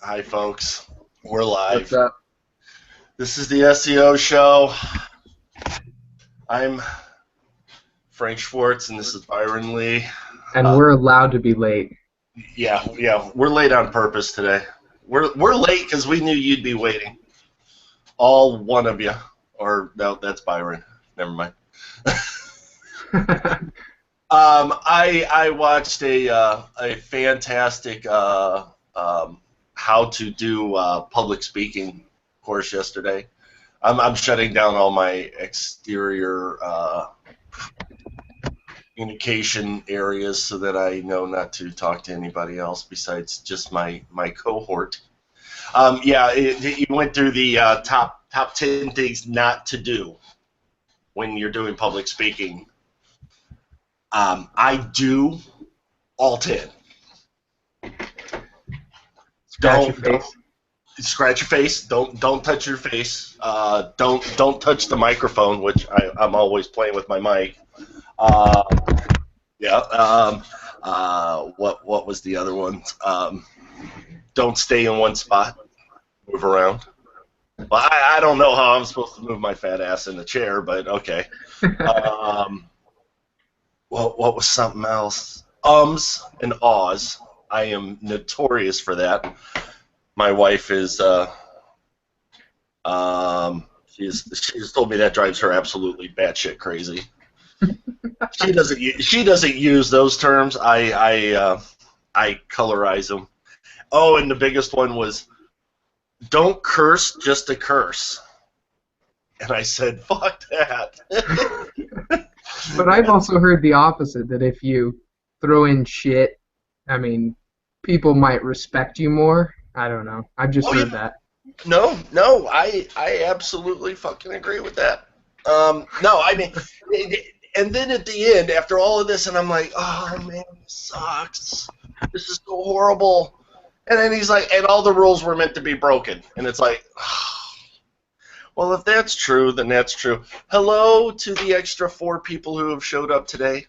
Hi, folks. We're What's live. up? This is the SEO Show. I'm Frank Schwarz, and this is Byron Lee. And we're allowed to be late. Yeah, we're late on purpose today. We're late because we knew you'd be waiting. All one of you. Or, no, that's Byron. Never mind. I watched a fantastic how to do public speaking course yesterday. I'm shutting down all my exterior communication areas so that I know not to talk to anybody else besides just my cohort. You went through the top 10 things not to do when you're doing public speaking. I do all 10. Scratch your face. Scratch your face. Don't touch your face. Don't touch the microphone, which I'm always playing with my mic. What was the other one? Don't stay in one spot. Move around. Well, I don't know how I'm supposed to move my fat ass in the chair, but okay. What was something else? Ums and ahs. I am notorious for that. My wife is she's told me that drives her absolutely batshit crazy. She doesn't use those terms. I colorize them. Oh, and the biggest one was, don't curse just to curse. And I said, fuck that. But I've also heard the opposite, that if you throw in shit, I mean, people might respect you more. I don't know. I've just heard that. No, I absolutely fucking agree with that. No, I mean, and then at the end, after all of this, and I'm like, oh man, this sucks. This is so horrible. And then he's like, and all the rules were meant to be broken. And it's like, well, if that's true, then that's true. Hello to the extra 4 people who have showed up today.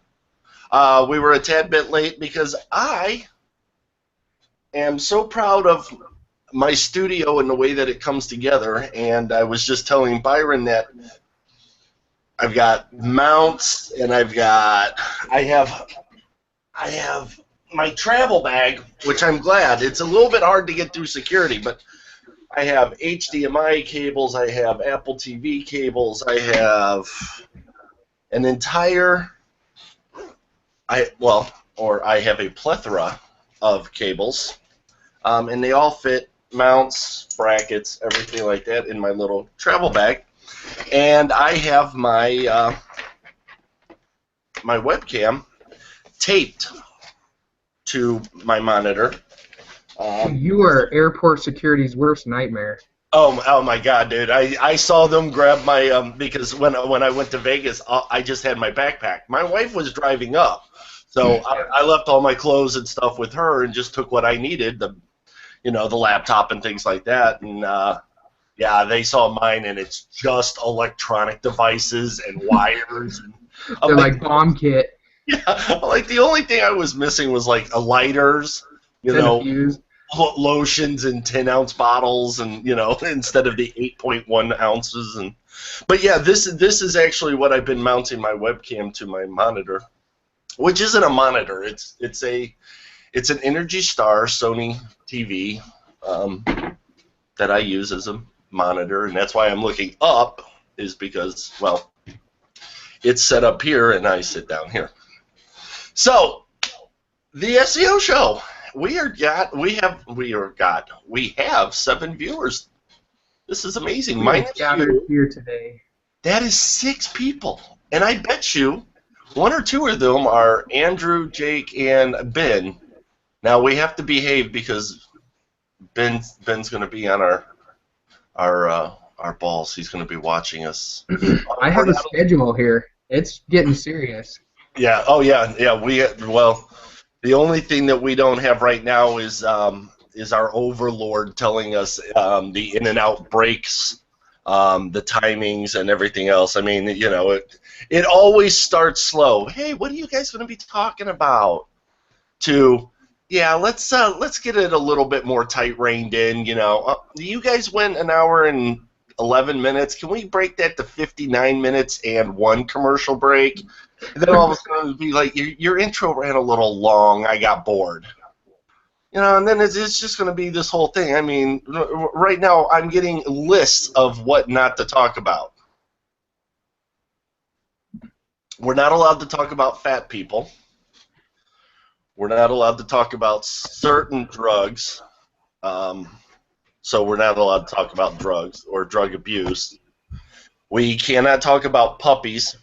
We were a tad bit late because I am so proud of my studio and the way that it comes together. And I was just telling Byron that I've got mounts, and I have my travel bag, which I'm glad. It's a little bit hard to get through security, but I have HDMI cables, I have Apple TV cables, I have an entire, I have a plethora of cables, and they all fit, mounts, brackets, everything like that in my little travel bag. And I have my my webcam taped to my monitor. You are airport security's worst nightmare. Oh my God, dude! I saw them grab my because when I went to Vegas, I just had my backpack. My wife was driving up, so I left all my clothes and stuff with her and just took what I needed, the laptop and things like that. And yeah, they saw mine, and it's just electronic devices and wires. And They're like bomb kit. Yeah, like the only thing I was missing was like a lighters, lotions in 10-ounce bottles, and instead of the 8.1 ounces. But yeah, this is actually what I've been mounting my webcam to my monitor, which isn't a monitor. It's an Energy Star Sony TV that I use as a monitor, and that's why I'm looking up, is because, well, it's set up here and I sit down here. So, the SEO Show. We have 7 viewers. This is amazing. Minus gathered here today. That is 6 people, and I bet you 1 or 2 of them are Andrew, Jake, and Ben. Now we have to behave because Ben's going to be on our balls. He's going to be watching us. I have a schedule here. It's getting serious. Yeah. Oh yeah. The only thing that we don't have right now is our overlord telling us the in and out breaks, the timings, and everything else. I mean, it always starts slow. Hey, what are you guys going to be talking about? To Yeah, let's get it a little bit more tight reined in. You guys went an hour and 11 minutes. Can we break that to 59 minutes and one commercial break? And then all of a sudden it'd be like your intro ran a little long. I got bored. And then it's just going to be this whole thing. I mean, right now I'm getting lists of what not to talk about. We're not allowed to talk about fat people. We're not allowed to talk about certain drugs. So we're not allowed to talk about drugs or drug abuse. We cannot talk about puppies.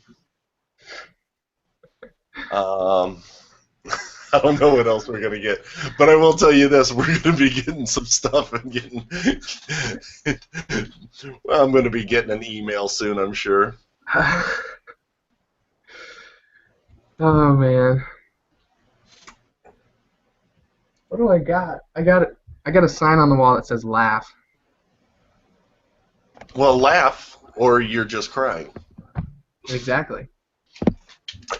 I don't know what else we're going to get. But I will tell you this. We're going to be getting some stuff and getting... well, I'm going to be getting an email soon, I'm sure. Oh, man. What do I got? I got a sign on the wall that says laugh. Well, laugh, or you're just crying. Exactly.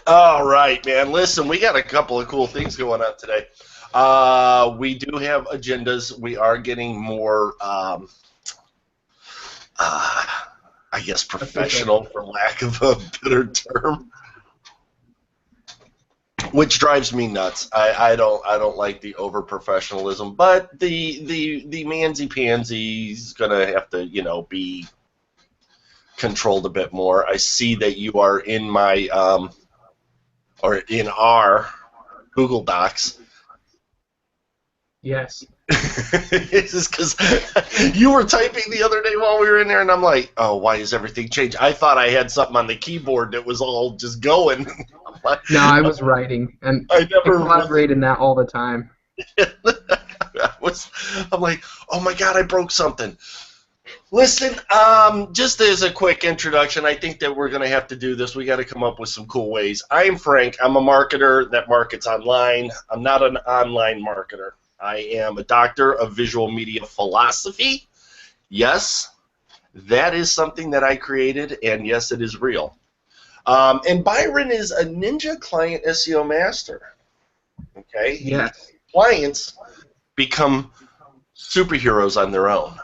All right, man. Listen, we got a couple of cool things going on today. We do have agendas. We are getting more, I guess, professional, for lack of a better term, which drives me nuts. I don't like the over professionalism, but the mansy pansy's gonna have to be controlled a bit more. I see that you are in my or in our Google Docs. Yes. It's just because you were typing the other day while we were in there, and I'm like, oh, why is everything changed? I thought I had something on the keyboard that was all just going. No, I was writing, and I collaborate in that all the time. I'm like, oh my God, I broke something. Listen, just as a quick introduction, I think that we're going to have to do this. We got to come up with some cool ways. I am Frank. I'm a marketer that markets online. I'm not an online marketer. I am a doctor of visual media philosophy. Yes, that is something that I created, and yes, it is real. And Byron is a ninja client SEO master. Okay? Yes. Clients become superheroes on their own.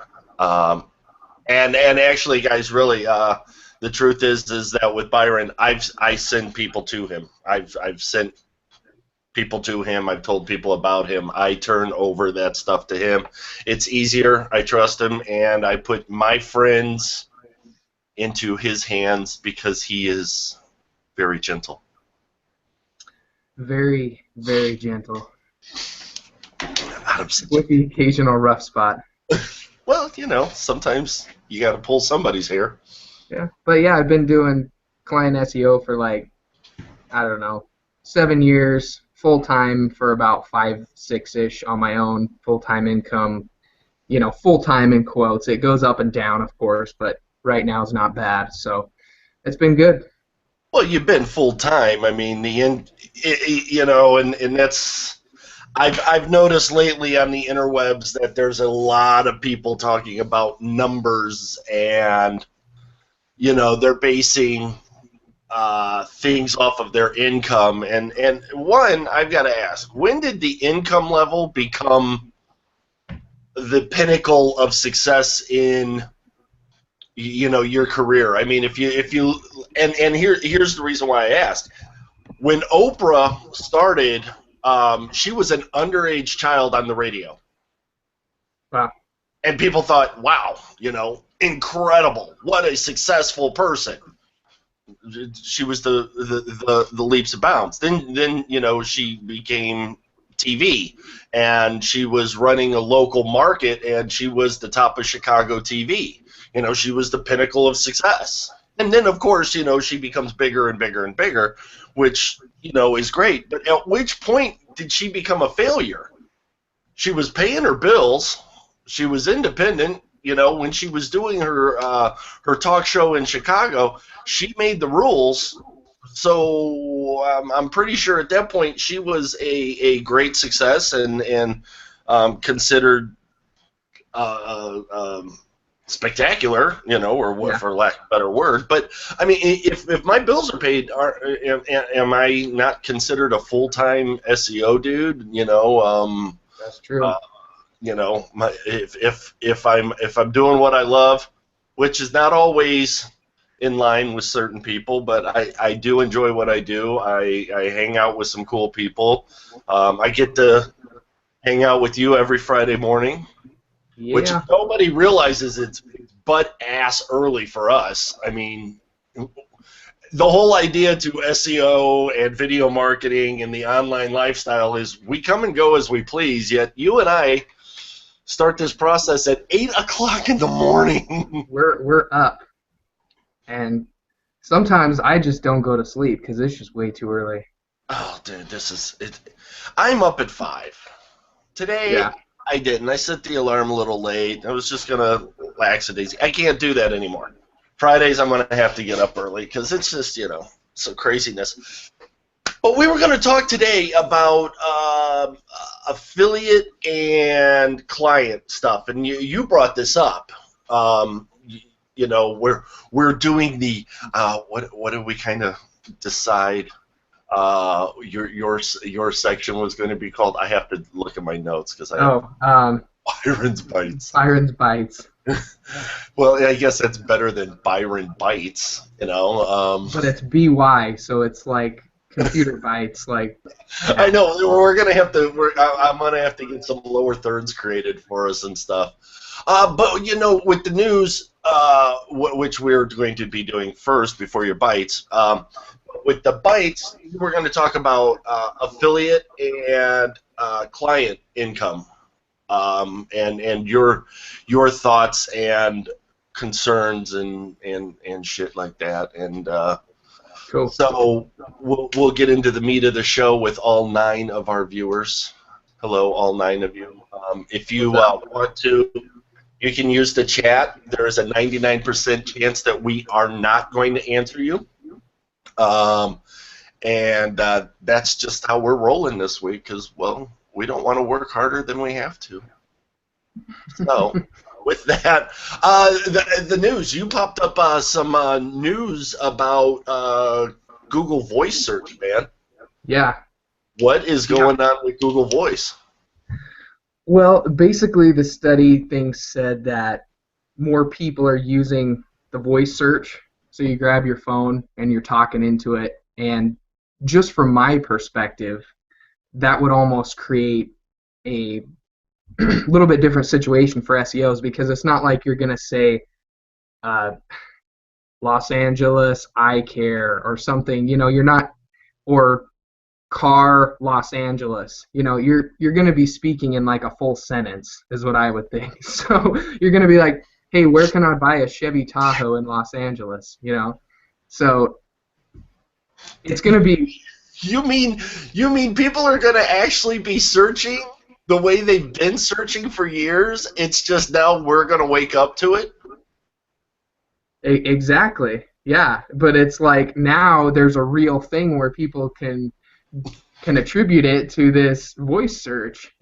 And actually, guys, really, the truth is that with Byron, I send people to him. I've sent people to him. I've told people about him. I turn over that stuff to him. It's easier. I trust him, and I put my friends into his hands because he is very gentle. Very, very gentle. With the occasional rough spot. Well, sometimes you got to pull somebody's hair. Yeah, but yeah, I've been doing client SEO for like, I don't know, 7 years, full-time for about 5, 6-ish on my own, full-time income, full-time in quotes. It goes up and down, of course, but right now is not bad, so it's been good. Well, you've been full-time. I mean, and that's... I've noticed lately on the interwebs that there's a lot of people talking about numbers, and they're basing things off of their income. And one, I've got to ask, when did the income level become the pinnacle of success in your career? I mean, if you and here's the reason why I asked. When Oprah started, she was an underage child on the radio. Wow. And people thought, wow, incredible. What a successful person. She was the leaps and bounds. Then she became TV, and she was running a local market, and she was the top of Chicago TV. She was the pinnacle of success. And then, of course, she becomes bigger and bigger and bigger, which, is great. But at which point did she become a failure? She was paying her bills. She was independent. When she was doing her talk show in Chicago, she made the rules. So I'm pretty sure at that point she was a great success and considered spectacular, or what, Yeah. for lack of a better word. But I mean, if my bills are paid, am I not considered a full-time SEO dude? That's true. If I'm doing what I love, which is not always in line with certain people, but I do enjoy what I do. I hang out with some cool people. I get to hang out with you every Friday morning, which Yeah. nobody realizes it's butt ass early for us. I mean, the whole idea to SEO and video marketing and the online lifestyle is we come and go as we please, yet you and I start this process at 8 o'clock in the morning. We're up, and sometimes I just don't go to sleep because it's just way too early. Oh, dude, this is it. I'm up at 5. Today, Yeah. I didn't. I set the alarm a little late. I was just going to lackadaisy. I can't do that anymore. Fridays, I'm going to have to get up early because it's just, some craziness. But we were going to talk today about affiliate and client stuff, and you brought this up. We're doing the what did we kind of decide? Your section was going to be called. I have to look at my notes because I have Byron's Bites. Byron's Bites. Well, I guess that's better than Byron Bites, But it's BY, so it's like computer bites. Like I know we're gonna have to. I'm gonna have to get some lower thirds created for us and stuff. But with the news, which we're going to be doing first before your bites. With the bites, we're going to talk about affiliate and client income, and your thoughts and concerns and shit like that. And cool. so we'll get into the meat of the show with all 9 of our viewers. Hello, all 9 of you. If you want to, you can use the chat. There is a 99% chance that we are not going to answer you. And that's just how we're rolling this week because, well, we don't want to work harder than we have to. So, with that, the news. You popped up some news about Google Voice search, man. Yeah. What is going on with Google Voice? Well, basically, the study said that more people are using the voice search. So you grab your phone and you're talking into it, and just from my perspective, that would almost create a little bit different situation for SEOs because it's not like you're going to say Los Angeles eye care or something. You're not, or car Los Angeles. You're going to be speaking in like a full sentence is what I would think. So you're going to be like, hey, where can I buy a Chevy Tahoe in Los Angeles? So it's going to be. You mean people are going to actually be searching the way they've been searching for years? It's just now we're going to wake up to it? Exactly. Yeah, but it's like now there's a real thing where people can attribute it to this voice search,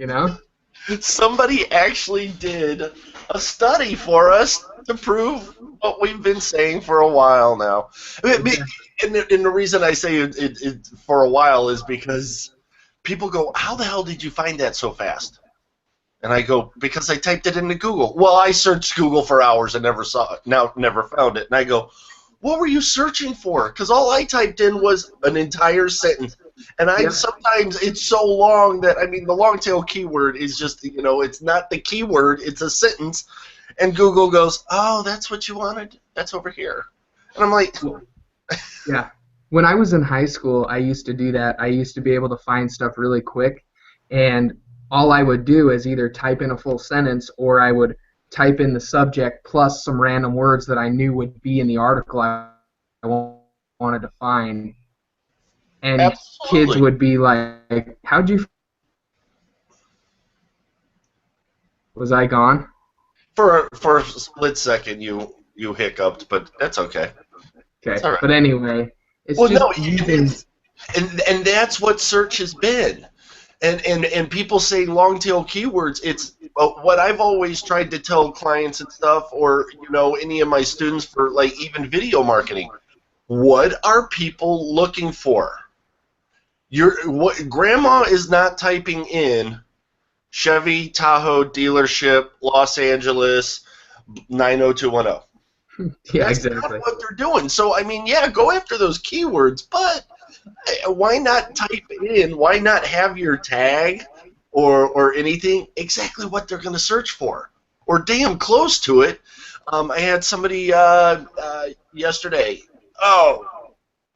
Somebody actually did a study for us to prove what we've been saying for a while now. And the reason I say it for a while is because people go, how the hell did you find that so fast? And I go, because I typed it into Google. Well, I searched Google for hours and never saw it. Never found it. And I go, what were you searching for? Because all I typed in was an entire sentence. And sometimes it's so long that, the long tail keyword is just, it's not the keyword, it's a sentence. And Google goes, oh, that's what you wanted? That's over here. And I'm like... Yeah. When I was in high school, I used to do that. I used to be able to find stuff really quick. And all I would do is either type in a full sentence or I would type in the subject plus some random words that I knew would be in the article I wanted to find. And Absolutely. Kids would be like, how'd you... Was I gone? For a split second, you hiccuped, but that's okay. Okay, all right. But anyway, it's and that's what search has been. And people say long tail keywords. It's what I've always tried to tell clients and stuff, or any of my students for like even video marketing, what are people looking for? Grandma is not typing in Chevy Tahoe dealership, Los Angeles, 90210. Yeah, That's exactly. not what they're doing. So, I mean, yeah, go after those keywords, but why not type in, why not have your tag or anything exactly what they're going to search for, or damn close to it. I had somebody yesterday, oh,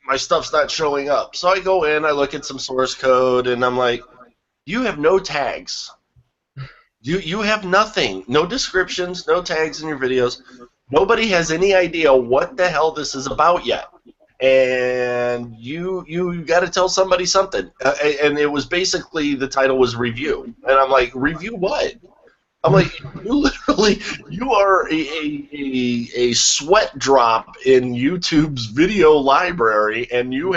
my stuff's not showing up. So I go in, I look at some source code, and I'm like, you have no tags. You have nothing. No descriptions, no tags in your videos. Nobody has any idea what the hell this is about yet. And you got to tell somebody something. And it was basically, the title was review. And I'm like, review what? I'm like, you are a sweat drop in YouTube's video library, and you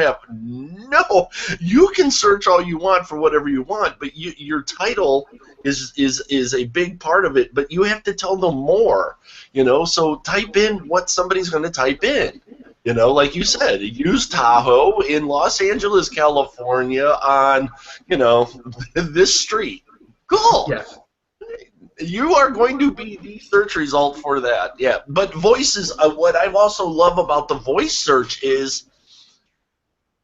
can search all you want for whatever you want, but your title is a big part of it, but you have to tell them more, so type in what somebody's going to type in. Like you said, use Tahoe in Los Angeles, California on, this street. Cool. Yeah. You are going to be the search result for that. Yeah. But voices, what I've also love about the voice search is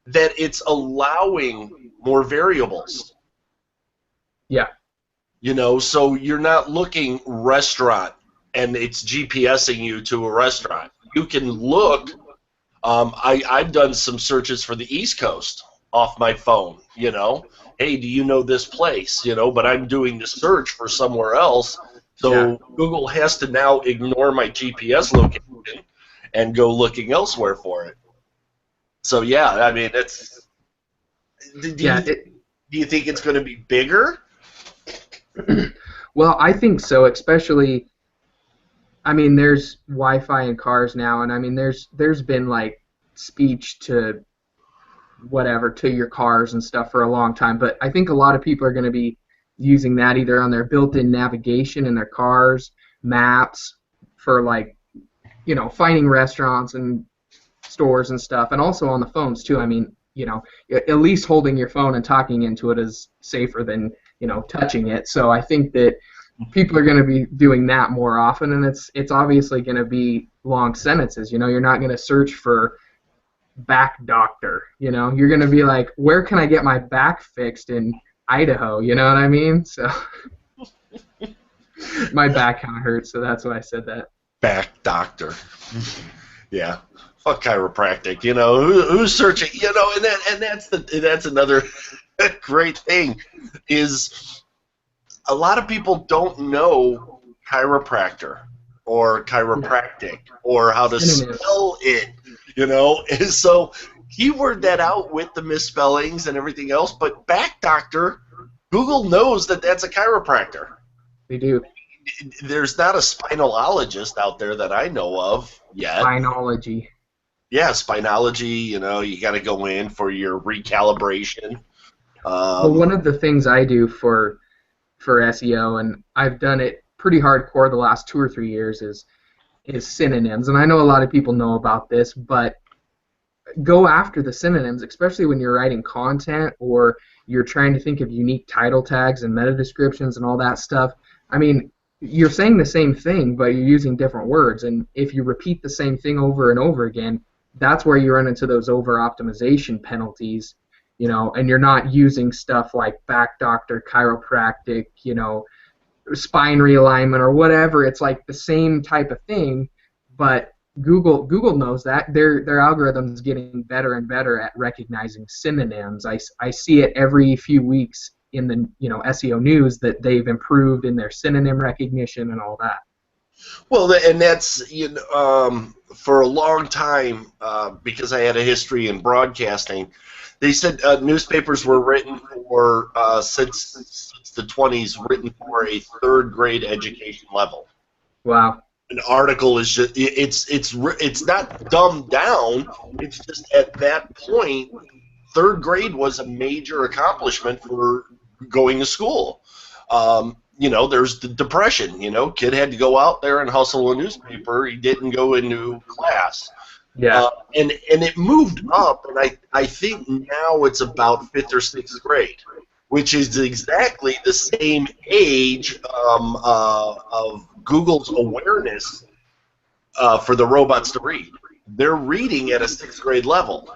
that it's allowing more variables. Yeah. So you're not looking restaurant and it's GPSing you to a restaurant. You can look. I've done some searches for the East Coast off my phone, Hey, do you know this place? But I'm doing the search for somewhere else. So Google has to now ignore my GPS location and go looking elsewhere for it. So, yeah, I mean, it's... Do you think it's going to be bigger? Well, I think so, especially... I mean, there's Wi-Fi in cars now, and I mean, there's been like speech to whatever to your cars and stuff for a long time, but I think a lot of people are going to be using that either on their built-in navigation in their cars, maps for like, finding restaurants and stores and stuff, and also on the phones too. I mean, at least holding your phone and talking into it is safer than touching it. So I think that people are going to be doing that more often, and it's obviously going to be long sentences. You're not going to search for back doctor. You're going to be like, where can I get my back fixed in Idaho? You know what I mean? So my back kind of hurts, so that's why I said that. Back doctor. Yeah. Fuck chiropractic. Who's searching? And that's another great thing is. A lot of people don't know chiropractor or chiropractic or how to spell it, And so keyword that out with the misspellings and everything else, but back doctor, Google knows that that's a chiropractor. They do. There's not a spinalologist out there that I know of yet. Spinology. Yeah, spinology, you got to go in for your recalibration. Well, one of the things I do for SEO, and I've done it pretty hardcore the last 2 or 3 years, is synonyms. And I know a lot of people know about this, but go after the synonyms, especially when you're writing content or you're trying to think of unique title tags and meta descriptions and all that stuff. I mean, you're saying the same thing, but you're using different words. And if you repeat the same thing over and over again, that's where you run into those over-optimization penalties. And you're not using stuff like back doctor, chiropractic, spine realignment or whatever. It's like the same type of thing, but Google knows that. Their algorithm's getting better and better at recognizing synonyms. I see it every few weeks in the SEO news that they've improved in their synonym recognition and all that. Well, and that's for a long time because I had a history in broadcasting. They said newspapers were written for, since the 20s, written for a third grade education level. Wow. An article is just, it's not dumbed down, it's just at that point, third grade was a major accomplishment for going to school. there's the depression. Kid had to go out there and hustle a newspaper. He didn't go into class. Yeah. And it moved up, and I think now it's about 5th or 6th grade, which is exactly the same age of Google's awareness for the robots to read. They're reading at a 6th grade level.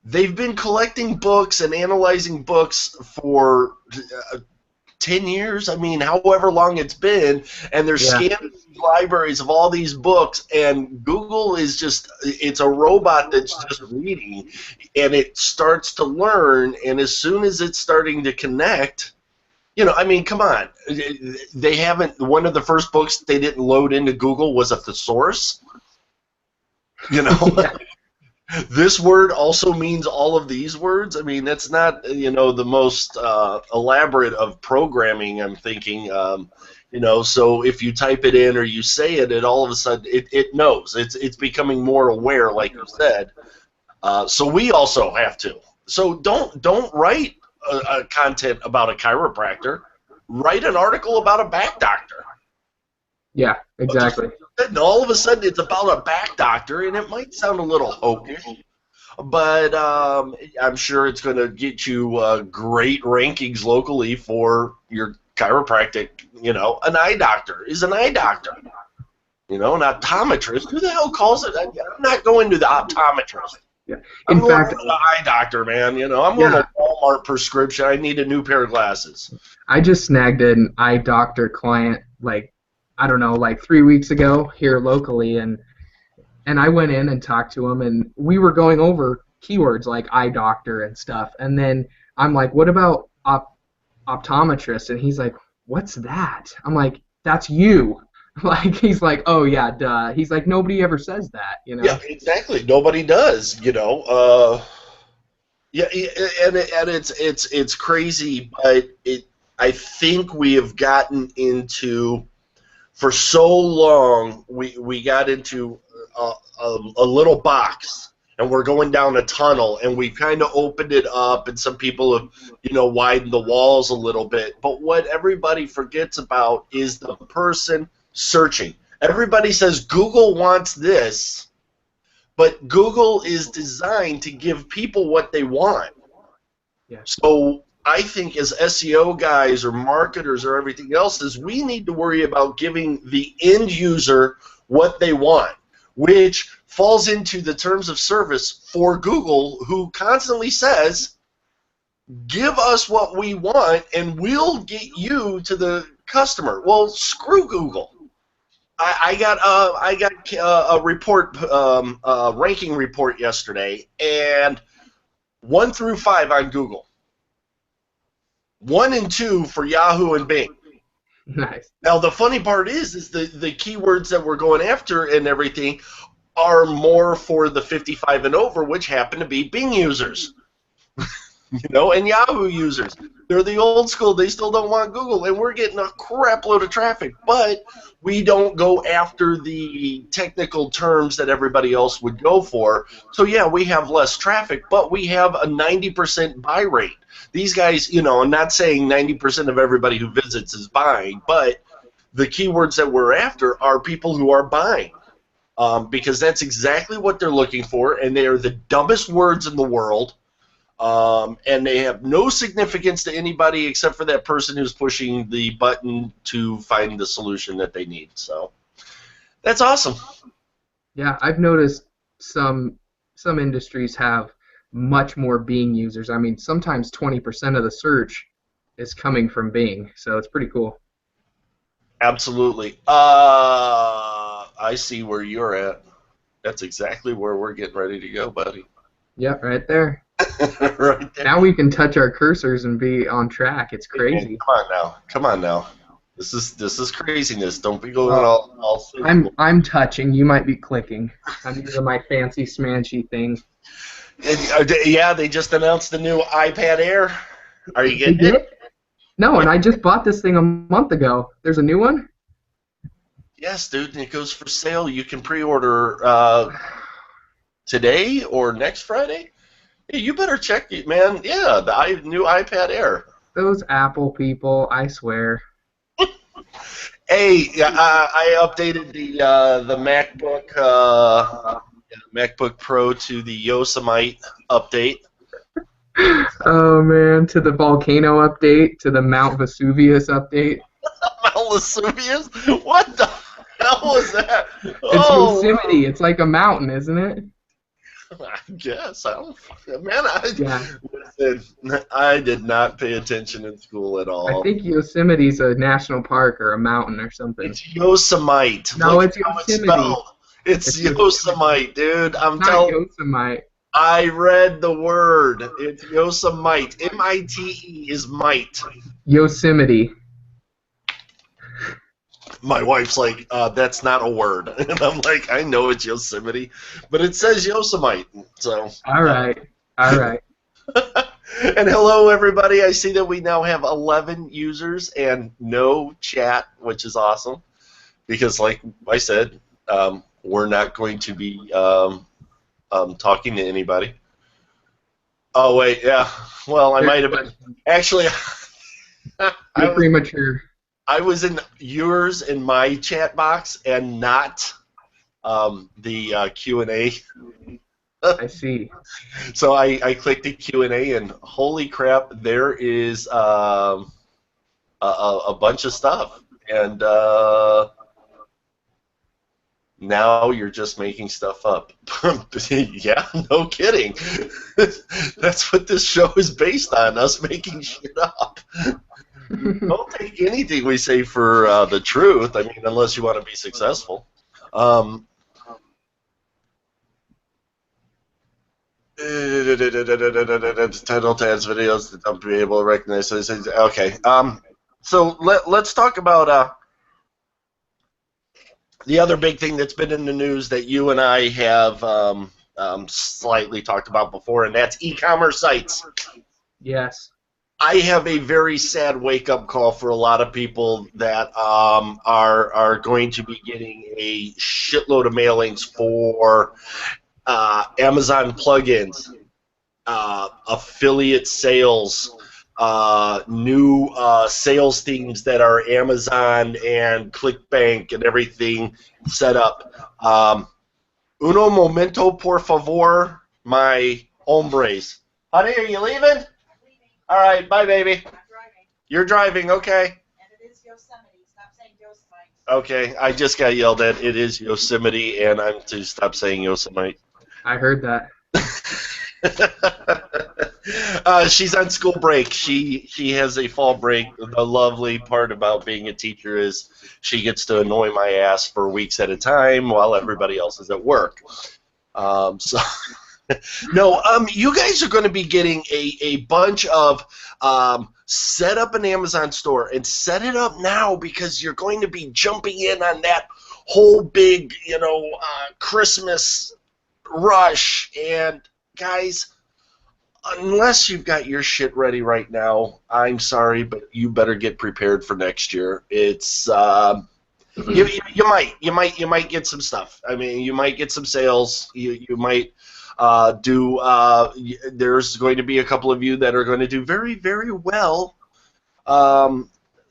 They've been collecting books and analyzing books for 10 years, however long it's been, and they're scanning libraries of all these books, and Google is it's a robot that's just reading, and it starts to learn, and as soon as it's starting to connect, come on. They haven't, one of the first books they didn't load into Google was a thesaurus. This word also means all of these words. That's not, the most elaborate of programming, I'm thinking. So if you type it in or you say it, all of a sudden it knows. It's becoming more aware, like you said. So we also have to. So don't write a content about a chiropractor. Write an article about a back doctor. Yeah, exactly. And all of a sudden it's about a back doctor, and it might sound a little hokey, but I'm sure it's going to get you great rankings locally for your chiropractic. An eye doctor is an eye doctor. An optometrist. Who the hell calls it? I'm not going to the optometrist. Yeah. I'm going to the eye doctor, man. I'm going to Walmart prescription. I need a new pair of glasses. I just snagged an eye doctor client, 3 weeks ago here locally, and I went in and talked to him, and we were going over keywords like eye doctor and stuff, and then I'm like, what about optometrist? And he's like, what's that? I'm like, that's you. He's like, oh yeah, duh. He's like, nobody ever says that, Yeah, exactly. Nobody does, Yeah, and it's crazy, but I think we have gotten into, for so long, we got into a little box, and we're going down a tunnel, and we've kind of opened it up, and some people have, widened the walls a little bit. But what everybody forgets about is the person searching. Everybody says Google wants this, but Google is designed to give people what they want. Yeah. So I think as SEO guys or marketers or everything else is, we need to worry about giving the end user what they want, which falls into the terms of service for Google, who constantly says, give us what we want and we'll get you to the customer. Well, screw Google. I got a report, ranking report yesterday, and 1 through 5 on Google. 1 and 2 for Yahoo and Bing. Nice. Now the funny part is the keywords that we're going after and everything are more for the 55 and over, which happen to be Bing users, and Yahoo users. They're the old school. They still don't want Google, and we're getting a crap load of traffic, but we don't go after the technical terms that everybody else would go for. So yeah, we have less traffic, but we have a 90% buy rate. These guys, I'm not saying 90% of everybody who visits is buying, but the keywords that we're after are people who are buying, because that's exactly what they're looking for, and they are the dumbest words in the world, and they have no significance to anybody except for that person who's pushing the button to find the solution that they need. So that's awesome. Yeah, I've noticed some industries have much more Bing users. Sometimes 20% of the search is coming from Bing, so it's pretty cool. Absolutely. I see where you're at. That's exactly where we're getting ready to go, buddy. Yep, right there. Right there. Now we can touch our cursors and be on track. It's crazy. Hey, come on now. This is craziness. Don't be going all. I'm touching. You might be clicking. I'm using my fancy smanchy thing. Yeah, they just announced the new iPad Air. Are you getting it? No, and I just bought this thing a month ago. There's a new one? Yes, dude, and it goes for sale. You can pre-order today or next Friday. Hey, you better check it, man. Yeah, the new iPad Air. Those Apple people, I swear. Hey, I updated the MacBook Pro to the Yosemite update. Oh man, to the volcano update, to the Mount Vesuvius update. Mount Vesuvius? What the hell was that? It's Oh, Yosemite. It's like a mountain, isn't it? I guess I don't. Man, Yeah. I did not pay attention in school at I all. think Yosemite's a national park or a mountain or something. It's Yosemite. No, Look at it's how it's Yosemite. spelled. It's It's Yosemite. Yosemite, dude. I'm Not telling. Yosemite. I read the word. It's Yosemite. M-I-T-E is might. Yosemite. My wife's like, that's not a word. And I'm like, I know it's Yosemite, but it says Yosemite. So. All right. All right. And hello, everybody. I see that we now have 11 users and no chat, which is awesome. Because, like I said, we're not going to be talking to anybody. Oh, wait, yeah. Well, I might have been. Actually, You're premature. I was in yours in my chat box and not the Q&A. I see. So I clicked the Q&A and holy crap, there is a bunch of stuff. And now you're just making stuff up. Yeah, no kidding. That's what this show is based on, us making shit up. Don't take anything we say for the truth. I mean, unless you want to be successful. Title tags videos that don't be able to recognize. So okay. So let's talk about the other big thing that's been in the news that you and I have slightly talked about before, and that's e-commerce sites. Yes. I have a very sad wake-up call for a lot of people that are going to be getting a shitload of mailings for Amazon plugins, affiliate sales, new sales themes that are Amazon and ClickBank and everything set up. Uno momento, por favor, my hombres. Honey, are you leaving? All right, bye, baby. I'm driving. You're driving, okay. And it is Yosemite. Stop saying Yosemite. Okay, I just got yelled at. It is Yosemite, and I'm to stop saying Yosemite. I heard that. She's on school break. She has a fall break. The lovely part about being a teacher is she gets to annoy my ass for weeks at a time while everybody else is at work. So. No, you guys are going to be getting a bunch of set up an Amazon store and set it up now because you're going to be jumping in on that whole big, Christmas rush. And guys, unless you've got your shit ready right now, I'm sorry, but you better get prepared for next year. It's you might get some stuff. I mean, you might get some sales. You might. There's going to be a couple of you that are going to do very, very well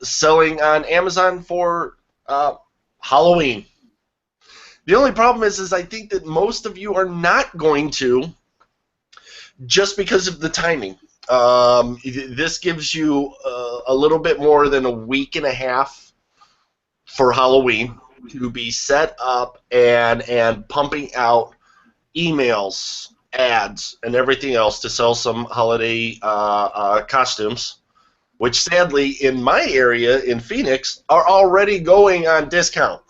selling on Amazon for Halloween. The only problem is I think that most of you are not going to, just because of the timing. This gives you a little bit more than a week and a half for Halloween to be set up and pumping out emails, ads, and everything else to sell some holiday costumes, which sadly in my area in Phoenix are already going on discount.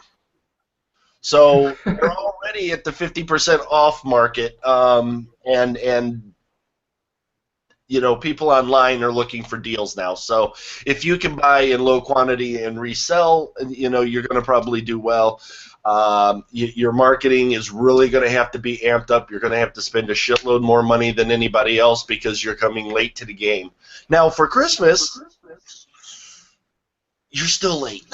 So we're already at the 50% off market, and people online are looking for deals now. So if you can buy in low quantity and resell, you're going to probably do well. Your marketing is really going to have to be amped up. You're going to have to spend a shitload more money than anybody else because you're coming late to the game. Now, for Christmas, you're still late.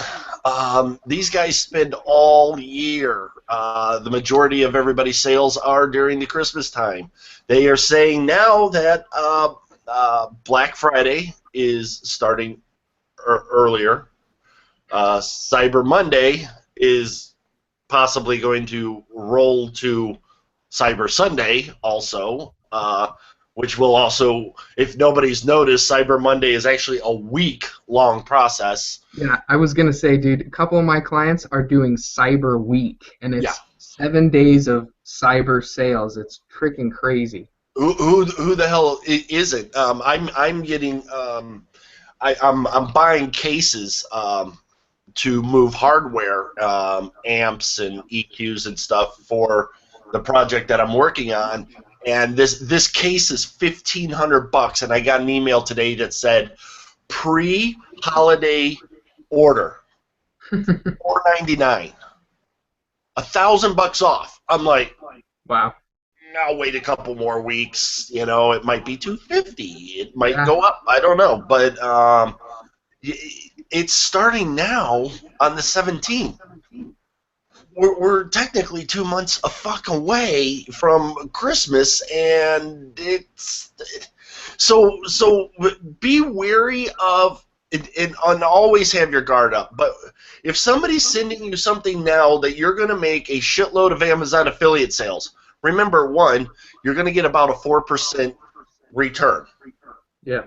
These guys spend all year. The majority of everybody's sales are during the Christmas time. They are saying now that Black Friday is starting earlier. Cyber Monday is possibly going to roll to Cyber Sunday also, which will also, if nobody's noticed, Cyber Monday is actually a week-long process. Yeah, I was gonna say, dude, a couple of my clients are doing Cyber Week, and it's 7 days of cyber sales. It's freaking crazy. Who the hell is it? I'm getting I'm buying cases to move hardware, amps and EQs and stuff for the project that I'm working on. And this case is $1,500, and I got an email today that said pre-holiday order, $499, $1,000 off. I'm like, wow. I'll wait a couple more weeks. You know, it might be $250. It might go up. I don't know, but it's starting now on the 17th. We're technically 2 months a fuck away from Christmas, and it's so be wary of and always have your guard up. But if somebody's sending you something now that you're going to make a shitload of Amazon affiliate sales, remember, one, you're going to get about a 4% return. Yeah.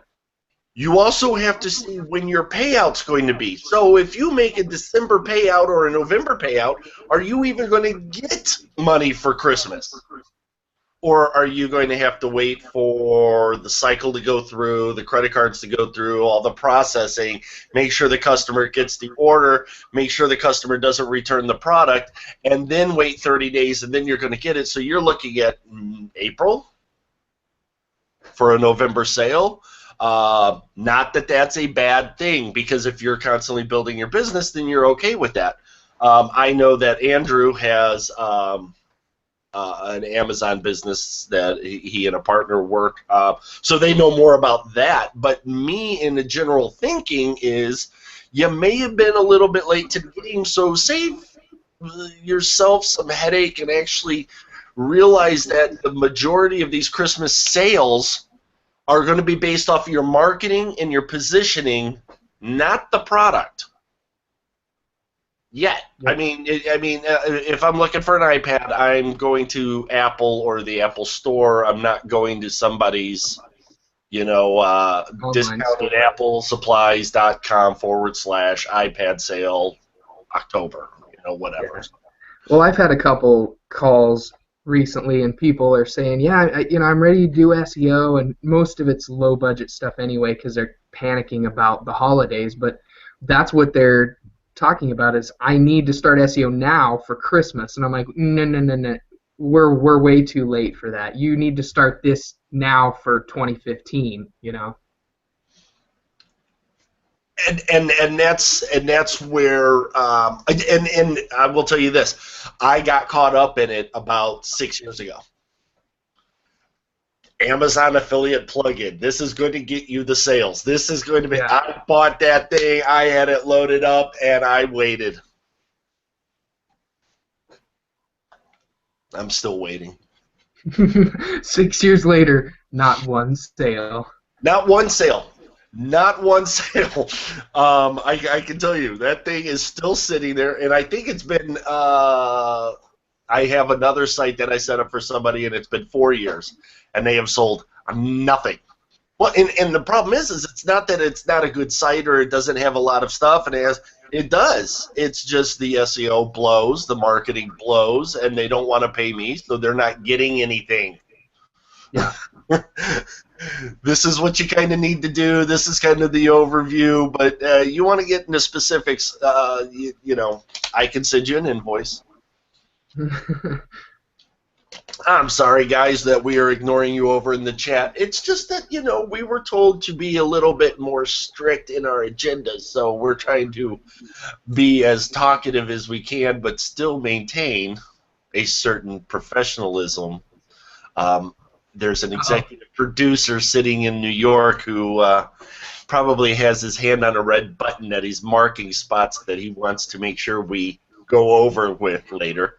You also have to see when your payout's going to be. So if you make a December payout or a November payout, are you even going to get money for Christmas? Or are you going to have to wait for the cycle to go through, the credit cards to go through, all the processing, make sure the customer gets the order, make sure the customer doesn't return the product, and then wait 30 days, and then you're going to get it. So you're looking at April for a November sale. Not that that's a bad thing, because if you're constantly building your business, then you're okay with that. I know that Andrew has an Amazon business that he and a partner work, so they know more about that. But me, in the general thinking, is you may have been a little bit late to the game, so save yourself some headache and actually realize that the majority of these Christmas sales are going to be based off of your marketing and your positioning, not the product. Yet. I mean, if I'm looking for an iPad, I'm going to Apple or the Apple Store. I'm not going to somebody's, discounted applesupplies.com/iPad sale October, whatever. Yeah. Well, I've had a couple calls recently, and people are saying, yeah, I'm ready to do SEO, and most of it's low budget stuff anyway because they're panicking about the holidays. But that's what they're talking about is I need to start SEO now for Christmas, and I'm like, no, we're way too late for that. You need to start this now for 2015, And that's where and I will tell you this, I got caught up in it about 6 years ago. Amazon affiliate plugin. This is going to get you the sales. This is going to be. Yeah. I bought that thing. I had it loaded up, and I waited. I'm still waiting. 6 years later, not one sale. Not one sale. Not one sale. I can tell you that thing is still sitting there, and I think it's been. I have another site that I set up for somebody, and it's been 4 years, and they have sold nothing. Well, and the problem is it's not that it's not a good site or it doesn't have a lot of stuff, and it does. It's just the SEO blows, the marketing blows, and they don't want to pay me, so they're not getting anything. Yeah. This is what you kind of need to do. This is kind of the overview, but you want to get into specifics, I can send you an invoice. I'm sorry, guys, that we are ignoring you over in the chat. It's just that, we were told to be a little bit more strict in our agendas, so we're trying to be as talkative as we can, but still maintain a certain professionalism. There's an executive producer sitting in New York who probably has his hand on a red button that he's marking spots that he wants to make sure we go over with later.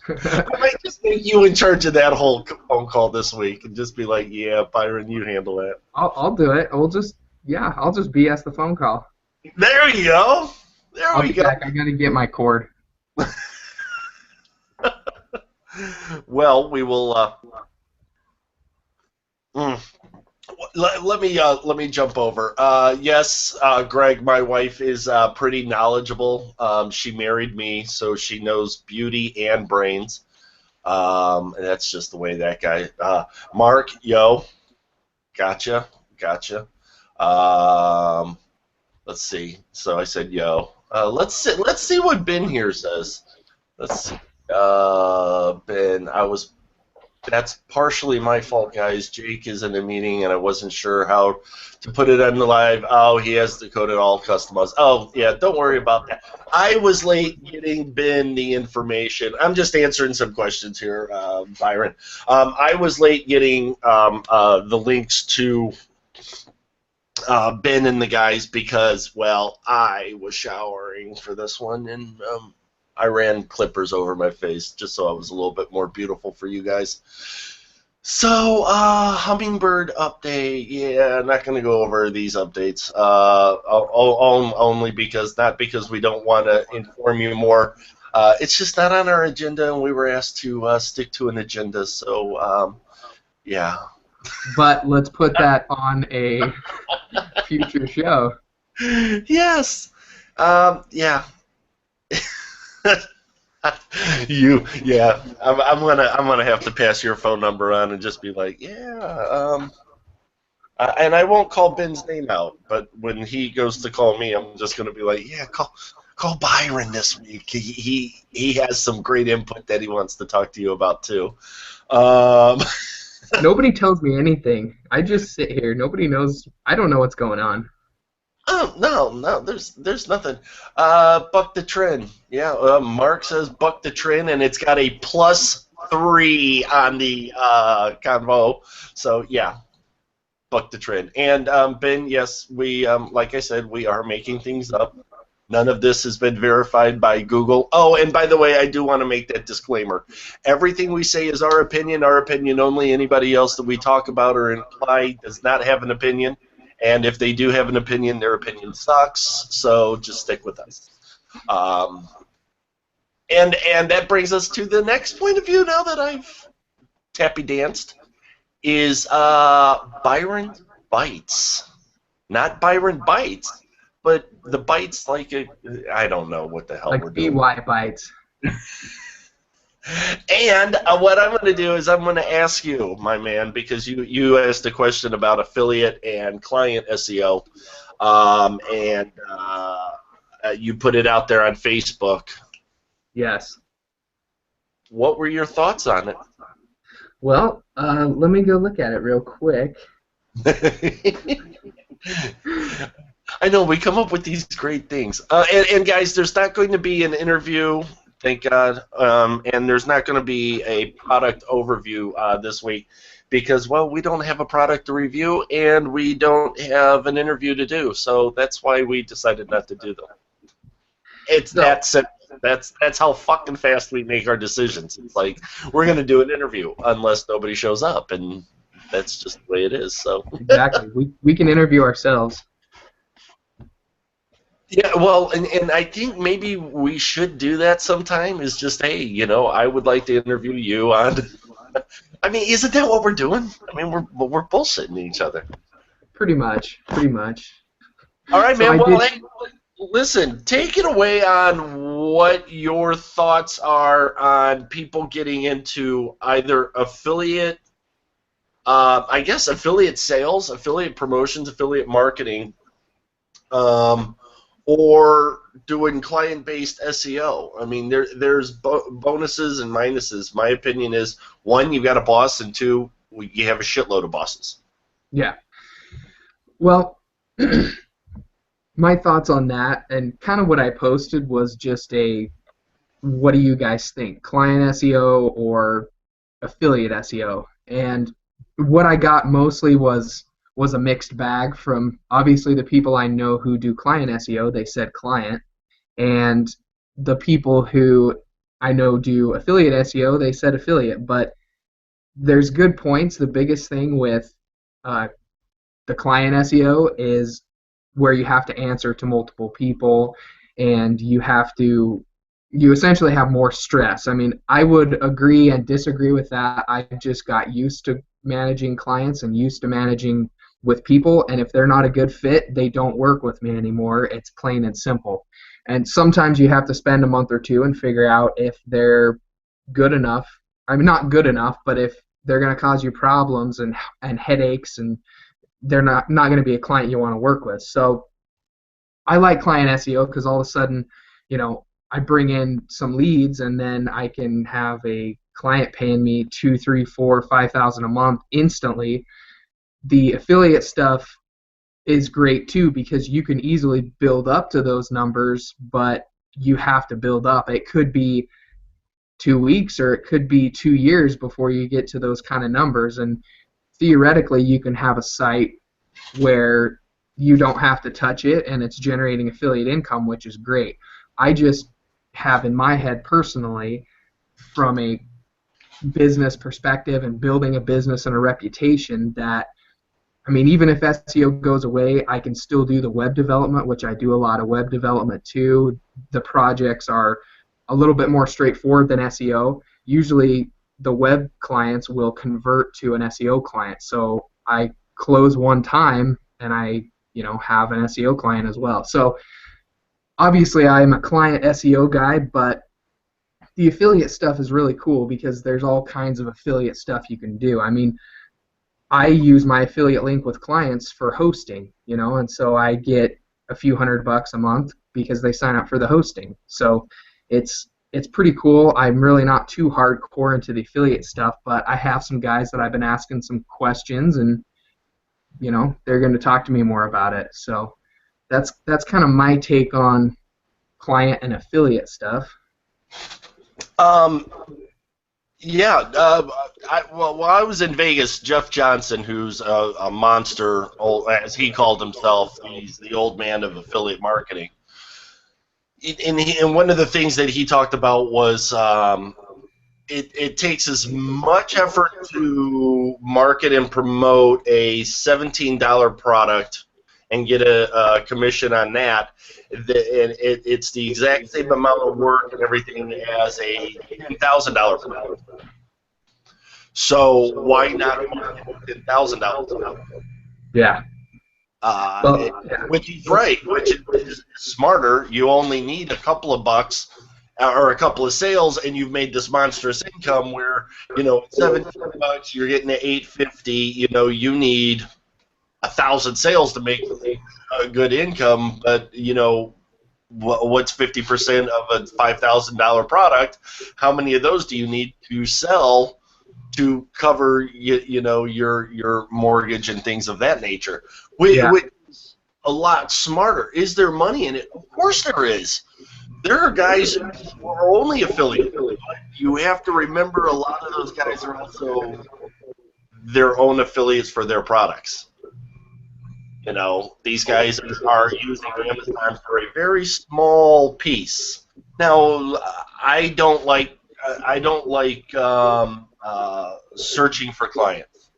I might just make you in charge of that whole phone call this week and just be like, yeah, Byron, you handle that. I'll do it. I'll just BS the phone call. There you go. There I'll we be go. back. I gotta get my cord. Well, we will. Let me jump over. Yes, Greg, my wife is pretty knowledgeable. She married me, so she knows beauty and brains. And that's just the way that guy. Mark, yo, gotcha. Let's see. So I said, yo. Let's see what Ben here says. Let's see. Ben, that's partially my fault, guys. Jake is in a meeting, and I wasn't sure how to put it on the live. Oh, he has the code at all customized. Oh, yeah, don't worry about that. I was late getting Ben the information. I'm just answering some questions here, Byron. I was late getting the links to Ben and the guys because, well, I was showering for this one, and I ran clippers over my face just so I was a little bit more beautiful for you guys. So, Hummingbird update. Yeah, I'm not going to go over these updates. Only because, not because we don't want to inform you more. It's just not on our agenda, and we were asked to stick to an agenda. So, yeah. But let's put that on a future show. Yes. Yeah. I'm gonna have to pass your phone number on and just be like, yeah, and I won't call Ben's name out, but when he goes to call me, I'm just gonna be like, yeah, call Byron this week. He has some great input that he wants to talk to you about too. Nobody tells me anything. I just sit here. Nobody knows. I don't know what's going on. Oh, no, there's nothing. Buck the trend. Yeah, Mark says buck the trend, and it's got a +3 on the convo. So, yeah, buck the trend. And, Ben, yes, we, like I said, we are making things up. None of this has been verified by Google. Oh, and by the way, I do want to make that disclaimer. Everything we say is our opinion only. Anybody else that we talk about or imply does not have an opinion. And if they do have an opinion, their opinion sucks, so just stick with us. And that brings us to the next point of view now that I've tappy danced, is Byron Bites. Not Byron Bites, but the bites like I don't know what the hell like we're doing. BY Bites. And what I'm going to do is I'm going to ask you, my man, because you asked a question about affiliate and client SEO, and you put it out there on Facebook. Yes. What were your thoughts on it? Well, let me go look at it real quick. I know, we come up with these great things. And guys, there's not going to be an interview, thank God, and there's not going to be a product overview this week because, well, we don't have a product to review and we don't have an interview to do, so that's why we decided not to do them. It's that simple. That's how fucking fast we make our decisions. It's like, we're going to do an interview unless nobody shows up, and that's just the way it is. So exactly. We can interview ourselves. Yeah, well, and I think maybe we should do that sometime, is just, hey, I would like to interview you on... I mean, isn't that what we're doing? I mean, we're bullshitting each other. Pretty much. All right, so man, hey, listen, take it away on what your thoughts are on people getting into either affiliate, I guess affiliate sales, affiliate promotions, affiliate marketing, or doing client-based SEO. I mean, there's bonuses and minuses. My opinion is, one, you've got a boss, and two, you have a shitload of bosses. Yeah. Well, my thoughts on that, and kind of what I posted was just what do you guys think, client SEO or affiliate SEO? And what I got mostly was a mixed bag from, obviously, the people I know who do client SEO, they said client, and the people who I know do affiliate SEO, they said affiliate, but there's good points. The biggest thing with uh, the client SEO is where you have to answer to multiple people and you essentially have more stress. I mean, I would agree and disagree with that. I just got used to managing clients and used to managing with people, and if they're not a good fit, they don't work with me anymore. It's plain and simple. And sometimes you have to spend a month or two and figure out if they're good enough. I mean, not good enough, but if they're going to cause you problems and headaches, and they're not going to be a client you want to work with. So I like client SEO because all of a sudden, I bring in some leads, and then I can have a client paying me 2, 3, 4, 5,000 a month instantly. The affiliate stuff is great too because you can easily build up to those numbers, but you have to build up. It could be 2 weeks or it could be 2 years before you get to those kind of numbers, and theoretically you can have a site where you don't have to touch it and it's generating affiliate income, which is great. I just have in my head personally, from a business perspective and building a business and a reputation, that even if SEO goes away, I can still do the web development, which I do a lot of web development too. The projects are a little bit more straightforward than SEO. Usually the web clients will convert to an SEO client. So I close one time and I have an SEO client as well. So obviously I'm a client SEO guy, but the affiliate stuff is really cool because there's all kinds of affiliate stuff you can do. I use my affiliate link with clients for hosting, and so I get a few $100 a month because they sign up for the hosting. So it's pretty cool. I'm really not too hardcore into the affiliate stuff, but I have some guys that I've been asking some questions, and they're going to talk to me more about it. So that's kind of my take on client and affiliate stuff. Yeah, while I was in Vegas, Jeff Johnson, who's a monster, as he called himself, he's the old man of affiliate marketing. And one of the things that he talked about was it takes as much effort to market and promote a $17 product and get a commission on that. It's the exact same amount of work and everything as a $10,000 product. So why not market $10,000? Yeah. Which is right, which is smarter. You only need a couple of bucks or a couple of sales, and you've made this monstrous income where, $17 you're getting to $850. You need 1,000 sales to make a good income, but what's 50% of a $5,000 product? How many of those do you need to sell to cover your mortgage and things of that nature? Which is a lot smarter. Is there money in it? Of course there is. There are guys who are only affiliate. You have to remember a lot of those guys are also their own affiliates for their products. These guys are using Amazon for a very small piece. Now, I don't like searching for clients.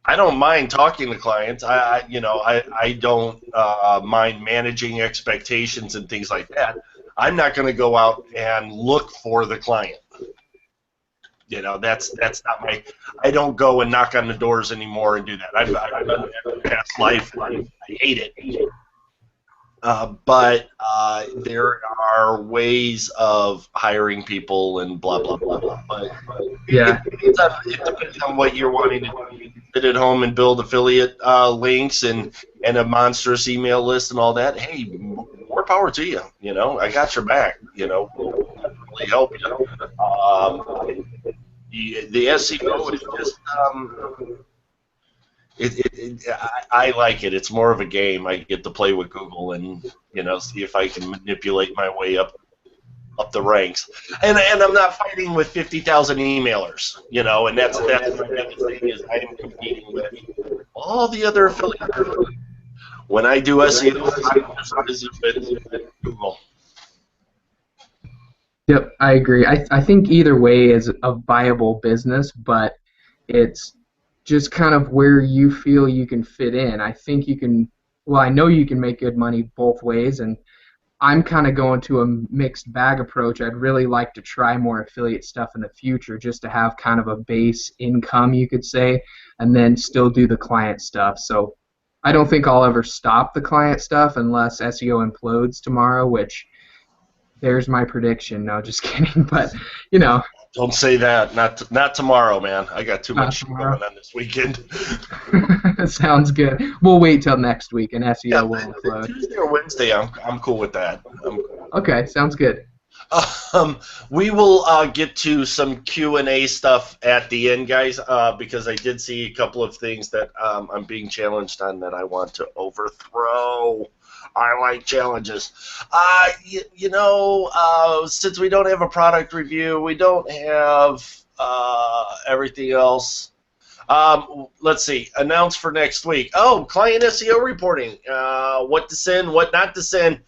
I don't mind talking to clients. I don't mind managing expectations and things like that. I'm not going to go out and look for the client. That's not my. I don't go and knock on the doors anymore and do that. I've done that in past life. I hate it. But there are ways of hiring people and blah blah blah blah. But yeah, it depends on what you're wanting to do. You can sit at home and build affiliate links and a monstrous email list and all that. Hey, more power to you. I got your back. Really help you. The SEO is just. I like it. It's more of a game. I get to play with Google and see if I can manipulate my way up the ranks. And I'm not fighting with 50,000 emailers. And that's my biggest thing is I am competing with all the other affiliates. When I do SEO, I'm just busy with Google. Yep, I agree. I think either way is a viable business, but it's just kind of where you feel you can fit in. I think you can, well, I know you can make good money both ways, and I'm kind of going to a mixed bag approach. I'd really like to try more affiliate stuff in the future just to have kind of a base income, you could say, and then still do the client stuff. So I don't think I'll ever stop the client stuff unless SEO implodes tomorrow, which there's my prediction. No, just kidding. But, you know, Don't say that. Not tomorrow, man. I got too not much shit tomorrow. going on this weekend. Sounds good. We'll wait till next week and Yeah, SEO will implode. Tuesday or Wednesday, I'm cool with that. Okay, sounds good. We will get to some Q&A stuff at the end, guys, because I did see a couple of things that I'm being challenged on that I want to overthrow. I like challenges. Since we don't have a product review, we don't have everything else. Let's see. Announce for next week. Oh, client SEO reporting. What to send, what not to send,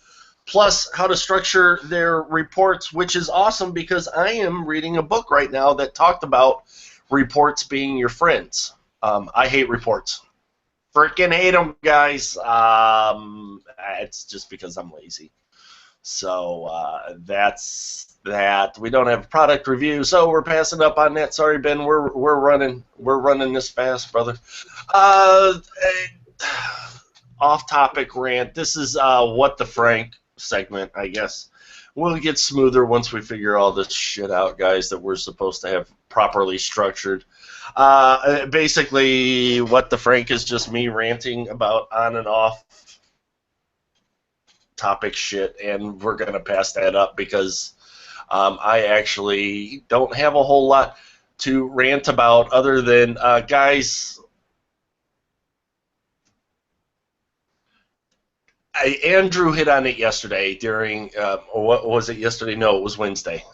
plus how to structure their reports, which is awesome because I am reading a book right now that talked about reports being your friends. I hate reports. Freaking hate them, guys. It's just because I'm lazy. So that's that. We don't have a product review, so we're passing up on that. Sorry, Ben. We're running this fast, brother. Off-topic rant. This is what the Frank segment, I guess. We'll get smoother once we figure all this shit out, guys, that we're supposed to have properly structured. Basically, what the Frank is just me ranting about on and off topic shit, and we're going to pass that up because I actually don't have a whole lot to rant about other than, guys, Andrew hit on it yesterday during, what was it yesterday? No, it was Wednesday.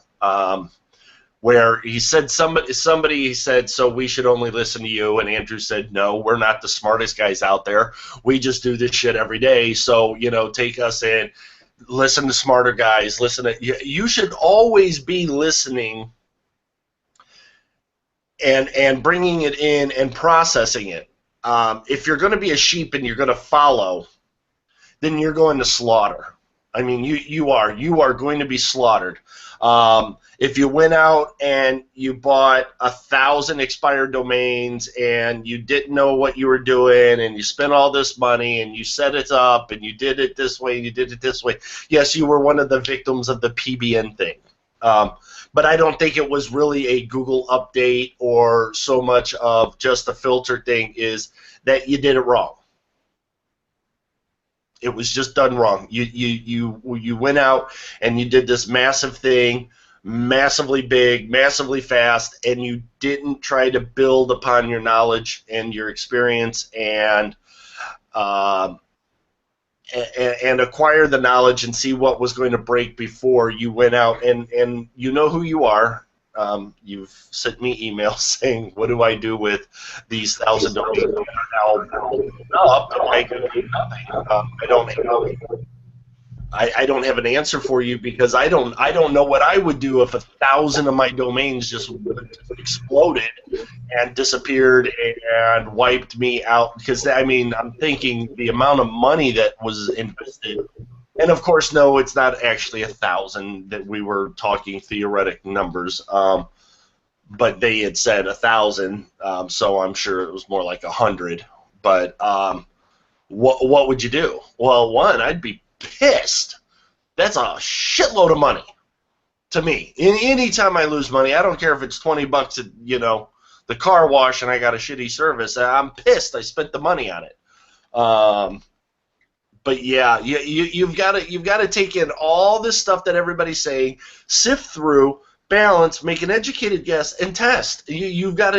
Where he said somebody said, so we should only listen to you, and Andrew said, no, we're not the smartest guys out there. We just do this shit every day, so, take us in, listen to smarter guys, you should always be listening and bringing it in and processing it. If you're going to be a sheep and you're going to follow, then you're going to slaughter. I mean, you are going to be slaughtered. If you went out and you bought 1,000 expired domains and you didn't know what you were doing and you spent all this money and you set it up and you did it this way and you did it this way, yes, you were one of the victims of the PBN thing. But I don't think it was really a Google update or so much of just a filter thing, is that you did it wrong. It was just done wrong. You went out and you did this massive thing, massively big, massively fast, and you didn't try to build upon your knowledge and your experience and acquire the knowledge and see what was going to break before you went out. And you know who you are. You've sent me emails saying, what do I do with these 1,000 domains that are now up? I can do nothing. I don't have an answer for you because I don't know what I would do if 1,000 of my domains just exploded and disappeared and wiped me out. Because I mean, I'm thinking the amount of money that was invested. And of course, no, it's not actually 1,000 that we were talking theoretic numbers, but they had said 1,000, so I'm sure it was more like 100. But what would you do? Well, one, I'd be pissed. That's a shitload of money to me. Anytime I lose money, I don't care if it's $20 at the car wash and I got a shitty service. I'm pissed. I spent the money on it. But yeah, you've got to take in all this stuff that everybody's saying, sift through, balance, make an educated guess, and test. You've got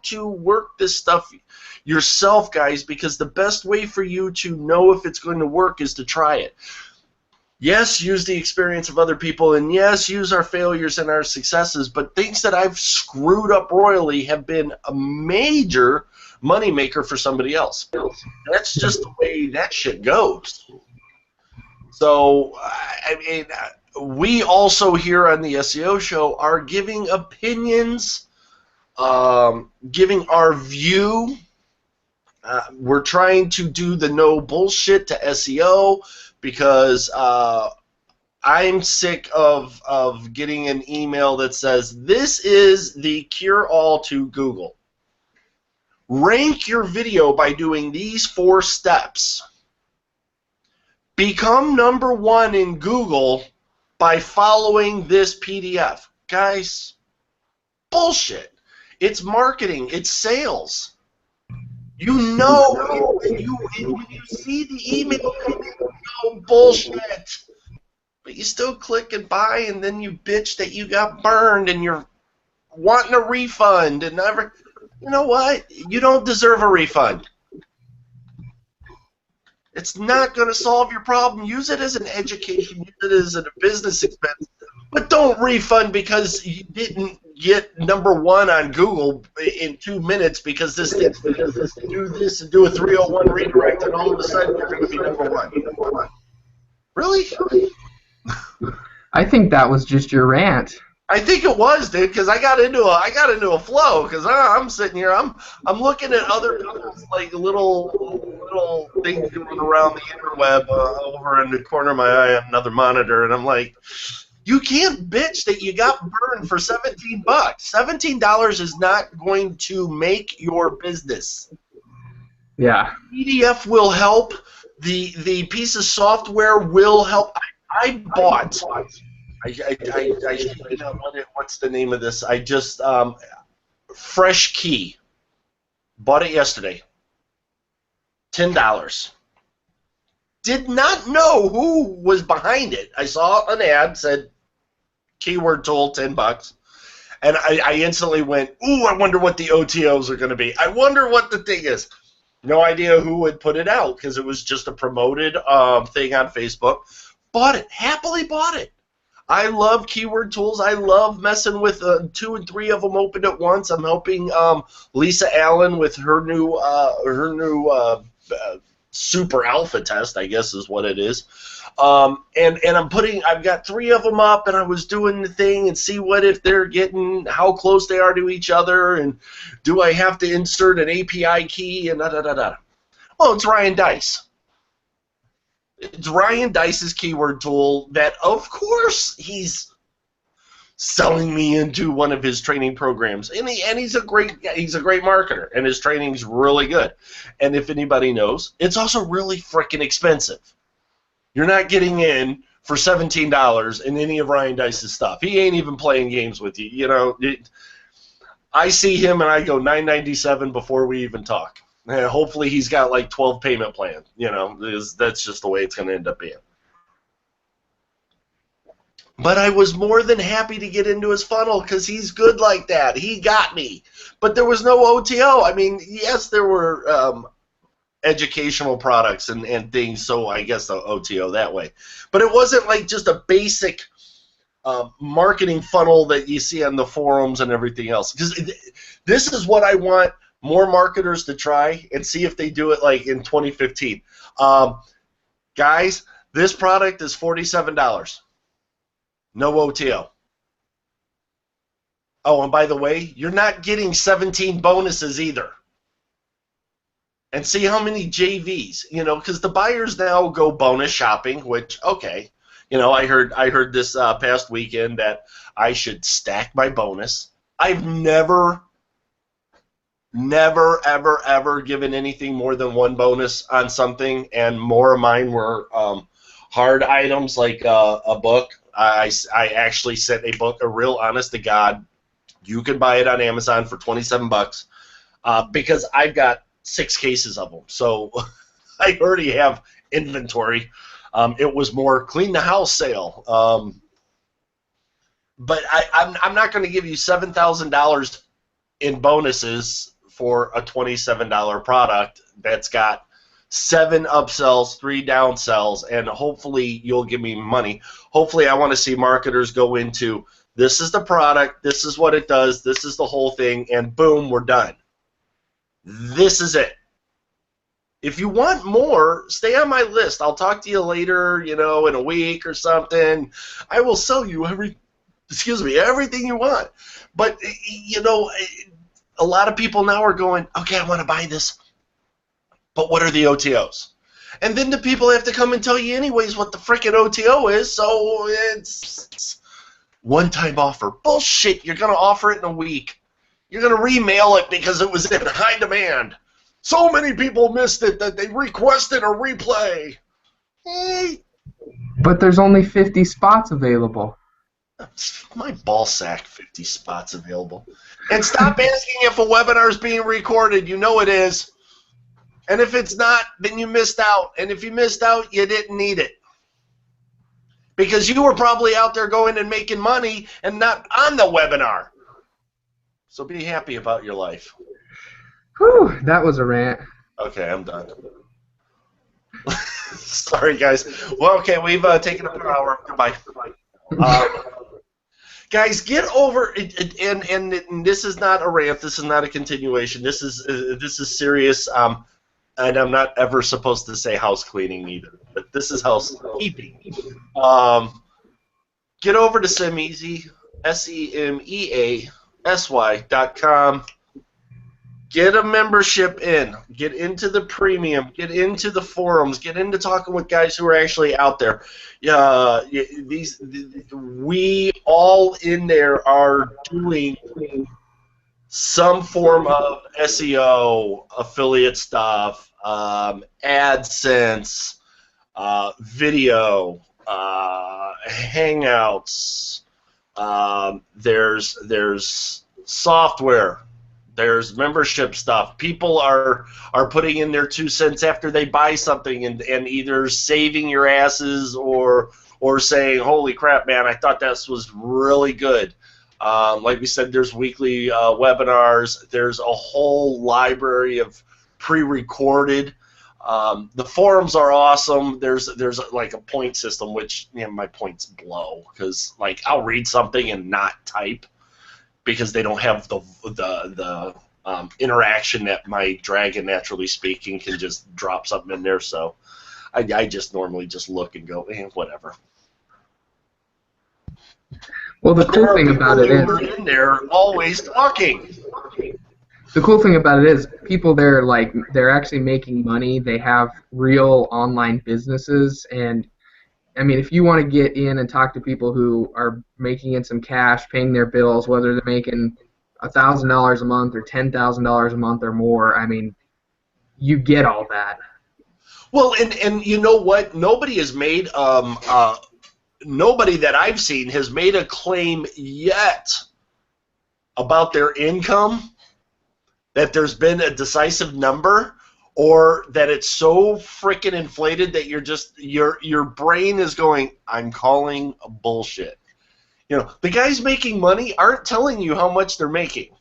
to work this stuff yourself, guys, because the best way for you to know if it's going to work is to try it. Yes, use the experience of other people, and yes, use our failures and our successes, but things that I've screwed up royally have been a major moneymaker for somebody else. That's just the way that shit goes. So, I mean, we also here on the SEO show are giving opinions, giving our view. We're trying to do the no bullshit to SEO because I'm sick of getting an email that says, this is the cure-all to Google. Rank your video by doing these 4 steps. Become #1 in Google by following this PDF. Guys, bullshit. It's marketing. It's sales. You know, when you see the email, you know bullshit. But you still click and buy, and then you bitch that you got burned, and you're wanting a refund, and never. You know what? You don't deserve a refund. It's not going to solve your problem. Use it as an education. Use it as a business expense. But don't refund because you didn't get #1 on Google in 2 minutes because this thing do this and do a 301 redirect, and all of a sudden you're going to be #1. Really? I think that was just your rant. I think it was, dude, because I got into a flow because I'm sitting here, I'm looking at other people's like little things going around the interweb over in the corner of my eye on another monitor, and I'm like, you can't bitch that you got burned for $17. $17 is not going to make your business. Yeah. PDF will help. The piece of software will help. I bought. What's the name of this? I just Fresh Key. Bought it yesterday. $10. Did not know who was behind it. I saw an ad said keyword tool $10, and I instantly went, ooh, I wonder what the OTOs are going to be. I wonder what the thing is. No idea who would put it out because it was just a promoted thing on Facebook. Bought it. Happily bought it. I love keyword tools. I love messing with 2 and 3 of them open at once. I'm helping Lisa Allen with her new super alpha test, I guess is what it is. And I've got 3 of them up, and I was doing the thing and see what if they're getting how close they are to each other, and do I have to insert an API key and da-da-da-da. Oh, it's Ryan Dice. It's Ryan Dice's keyword tool that, of course, he's selling me into one of his training programs, and he's a great marketer, and his training's really good. And if anybody knows, it's also really freaking expensive. You're not getting in for $17 in any of Ryan Dice's stuff. He ain't even playing games with you. You know, I see him and I go $9.97 before we even talk. And hopefully he's got like 12 payment plans. You know, that's just the way it's going to end up being. But I was more than happy to get into his funnel because he's good like that. He got me. But there was no OTO. I mean, yes, there were educational products and things, so I guess the OTO that way. But it wasn't like just a basic marketing funnel that you see on the forums and everything else. Because this is what I want more marketers to try and see if they do it like in 2015. Guys, this product is $47. No OTO. Oh, and by the way, you're not getting 17 bonuses either. And see how many JVs, you know, because the buyers now go bonus shopping, which, okay, you know, I heard this past weekend that I should stack my bonus. I've never, ever given anything more than 1 bonus on something, and more of mine were hard items like a book. I actually sent a book, a real honest to God. You can buy it on Amazon for $27 because I've got 6 cases of them, so I already have inventory. It was more clean the house sale, but I'm not going to give you $7,000 in bonuses for a $27 product that's got 7 upsells, 3 downsells, and hopefully you'll give me money. Hopefully I want to see marketers go into, this is the product, this is what it does, this is the whole thing, and boom, we're done. This is it. If you want more, stay on my list. I'll talk to you later, in a week or something. I will sell you everything you want. But, a lot of people now are going, okay, I want to buy this, but what are the OTOs? And then the people have to come and tell you anyways what the freaking OTO is, so it's one-time offer. Bullshit, you're going to offer it in a week. You're going to remail it because it was in high demand. So many people missed it that they requested a replay. Hey. But there's only 50 spots available. My ball sack, 50 spots available. And stop asking if a webinar is being recorded. You know it is. And if it's not, then you missed out. And if you missed out, you didn't need it. Because you were probably out there going and making money and not on the webinar. So be happy about your life. Whew, that was a rant. Okay, I'm done. Sorry, guys. Well, okay, we've taken up an hour. Goodbye. Guys, get over it, and this is not a rant. This is not a continuation. This is serious. And I'm not ever supposed to say house cleaning either, but this is housekeeping. Get over to Semeasy, SEMEASY.com. Get a membership in. Get into the premium. Get into the forums. Get into talking with guys who are actually out there. We all in there are doing some form of SEO, affiliate stuff, AdSense, video, Hangouts. There's software. There's membership stuff. People are putting in their 2 cents after they buy something and either saving your asses or saying, holy crap, man, I thought this was really good. Like we said, there's weekly webinars. There's a whole library of pre-recorded. The forums are awesome. There's like a point system, which my points blow because I'll read something and not type because they don't have the interaction that my dragon, naturally speaking, can just drop something in there. So I just normally just look and go, whatever. Well, the cool thing about it is in there always talking. The cool thing about it is people there, they're actually making money. They have real online businesses, and I mean, if you want to get in and talk to people who are making in some cash, paying their bills, whether they're making $1,000 a month or $10,000 a month or more, I mean, you get all that. Well, and you know what? Nobody has made nobody that I've seen has made a claim yet about their income, that there's been a decisive number, or that it's so freaking inflated that your brain is going, I'm calling bullshit. The guys making money aren't telling you how much they're making.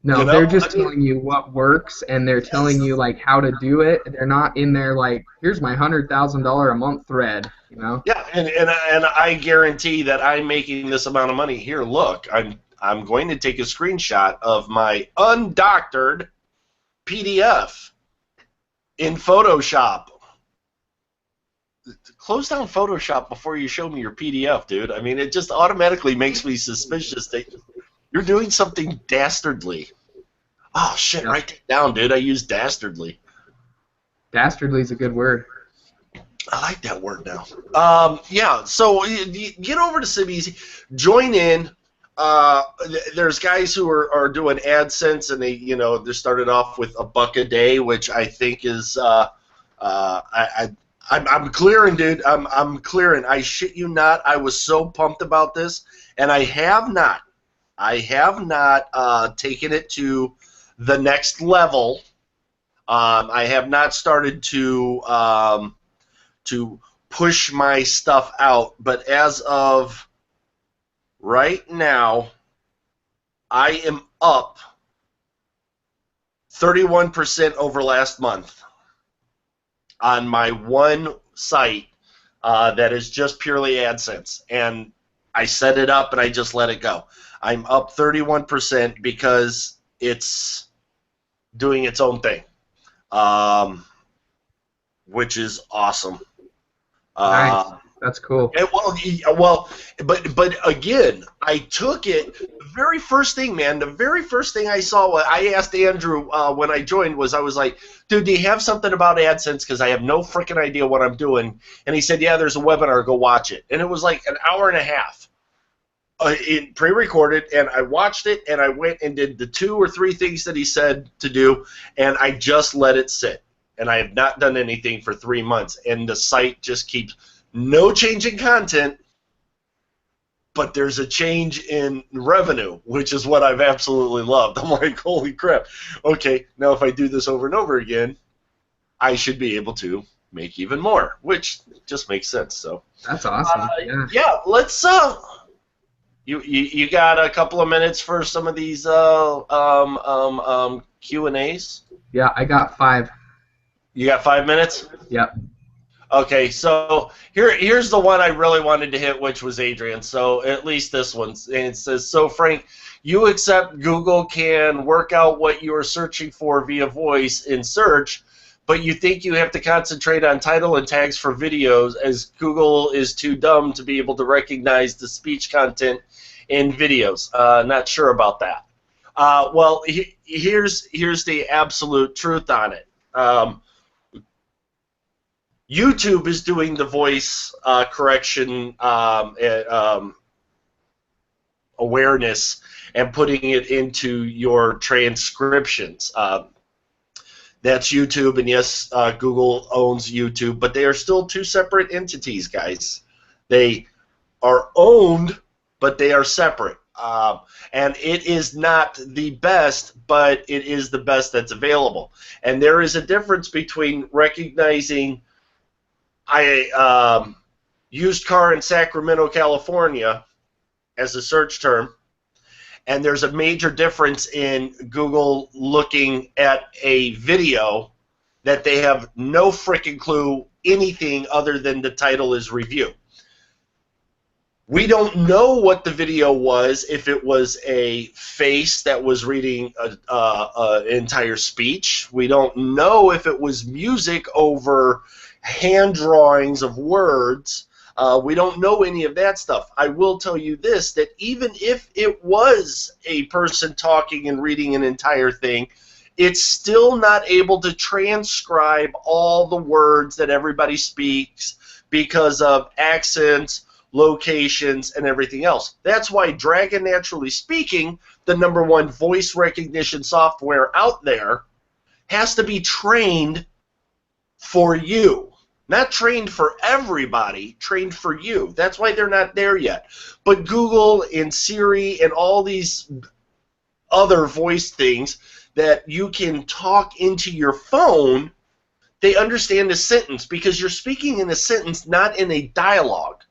No, they're just telling you what works, and they're telling you how to do it. They're not in there here's my $100,000 a month thread, Yeah, and I guarantee that I'm making this amount of money. Here, look, I'm going to take a screenshot of my undoctored PDF in Photoshop. Close down Photoshop before you show me your PDF, dude. I mean, it just automatically makes me suspicious that you're doing something dastardly. Oh, shit, yeah. Write that down, dude. I use dastardly. Dastardly is a good word. I like that word now. Yeah, so get over to Semeasy. Join in. There's guys who are doing AdSense, and they started off with $1 a day, which I think is I'm clearing, dude. I'm clearing. I shit you not. I was so pumped about this, and I have not taken it to the next level. I have not started to push my stuff out, but as of right now, I am up 31% over last month on my one site that is just purely AdSense. And I set it up and I just let it go. I'm up 31% because it's doing its own thing. which is awesome. Nice. That's cool. And, but again, I took it. The very first thing, man, the very first thing I saw, I asked Andrew when I joined was, I was like, dude, do you have something about AdSense? Because I have no freaking idea what I'm doing. And he said, yeah, there's a webinar. Go watch it. And it was like an hour and a half. It pre-recorded, and I watched it, and I went and did the 2 or 3 things that he said to do, and I just let it sit. And I have not done anything for 3 months, and the site just keeps no change in content, but there's a change in revenue, which is what I've absolutely loved. I'm like, holy crap. Okay, now if I do this over and over again, I should be able to make even more, which just makes sense. So that's awesome. Yeah, let's you got a couple of minutes for some of these Q&As? Yeah, I got 5. You got 5 minutes? Yep. Okay, so here's the one I really wanted to hit, which was Adrian. So at least this one. And it says, so Frank, you accept Google can work out what you are searching for via voice in search, but you think you have to concentrate on title and tags for videos, as Google is too dumb to be able to recognize the speech content in videos. Not sure about that. Well, here's the absolute truth on it. YouTube is doing the voice correction awareness and putting it into your transcriptions. That's YouTube, and yes, Google owns YouTube, but they are still 2 separate entities, guys. They are owned, but they are separate. And it is not the best, but it is the best that's available. And there is a difference between recognizing used car in Sacramento, California as a search term, and there's a major difference in Google looking at a video that they have no freaking clue anything other than the title is review. We don't know what the video was, if it was a face that was reading an entire speech. We don't know if it was music over hand drawings of words. We don't know any of that stuff. I will tell you this, that even if it was a person talking and reading an entire thing, it's still not able to transcribe all the words that everybody speaks because of accents, locations, and everything else. That's why Dragon Naturally Speaking, the #1 voice recognition software out there, has to be trained for you. Not trained for everybody, trained for you. That's why they're not there yet. But Google and Siri and all these other voice things that you can talk into your phone, they understand a sentence because you're speaking in a sentence, not in a dialogue.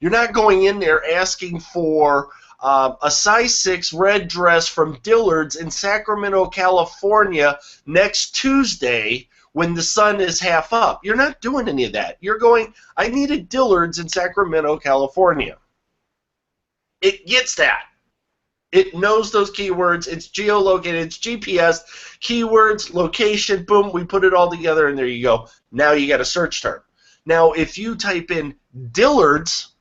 You're not going in there asking for a size 6 red dress from Dillard's in Sacramento, California next Tuesday when the sun is half up. You're not doing any of that. You're going, I need a Dillard's in Sacramento, California. It gets that. It knows those keywords. It's geolocated. It's GPS, keywords, location, boom, we put it all together, and there you go. Now you got a search term. Now, if you type in Dillard's,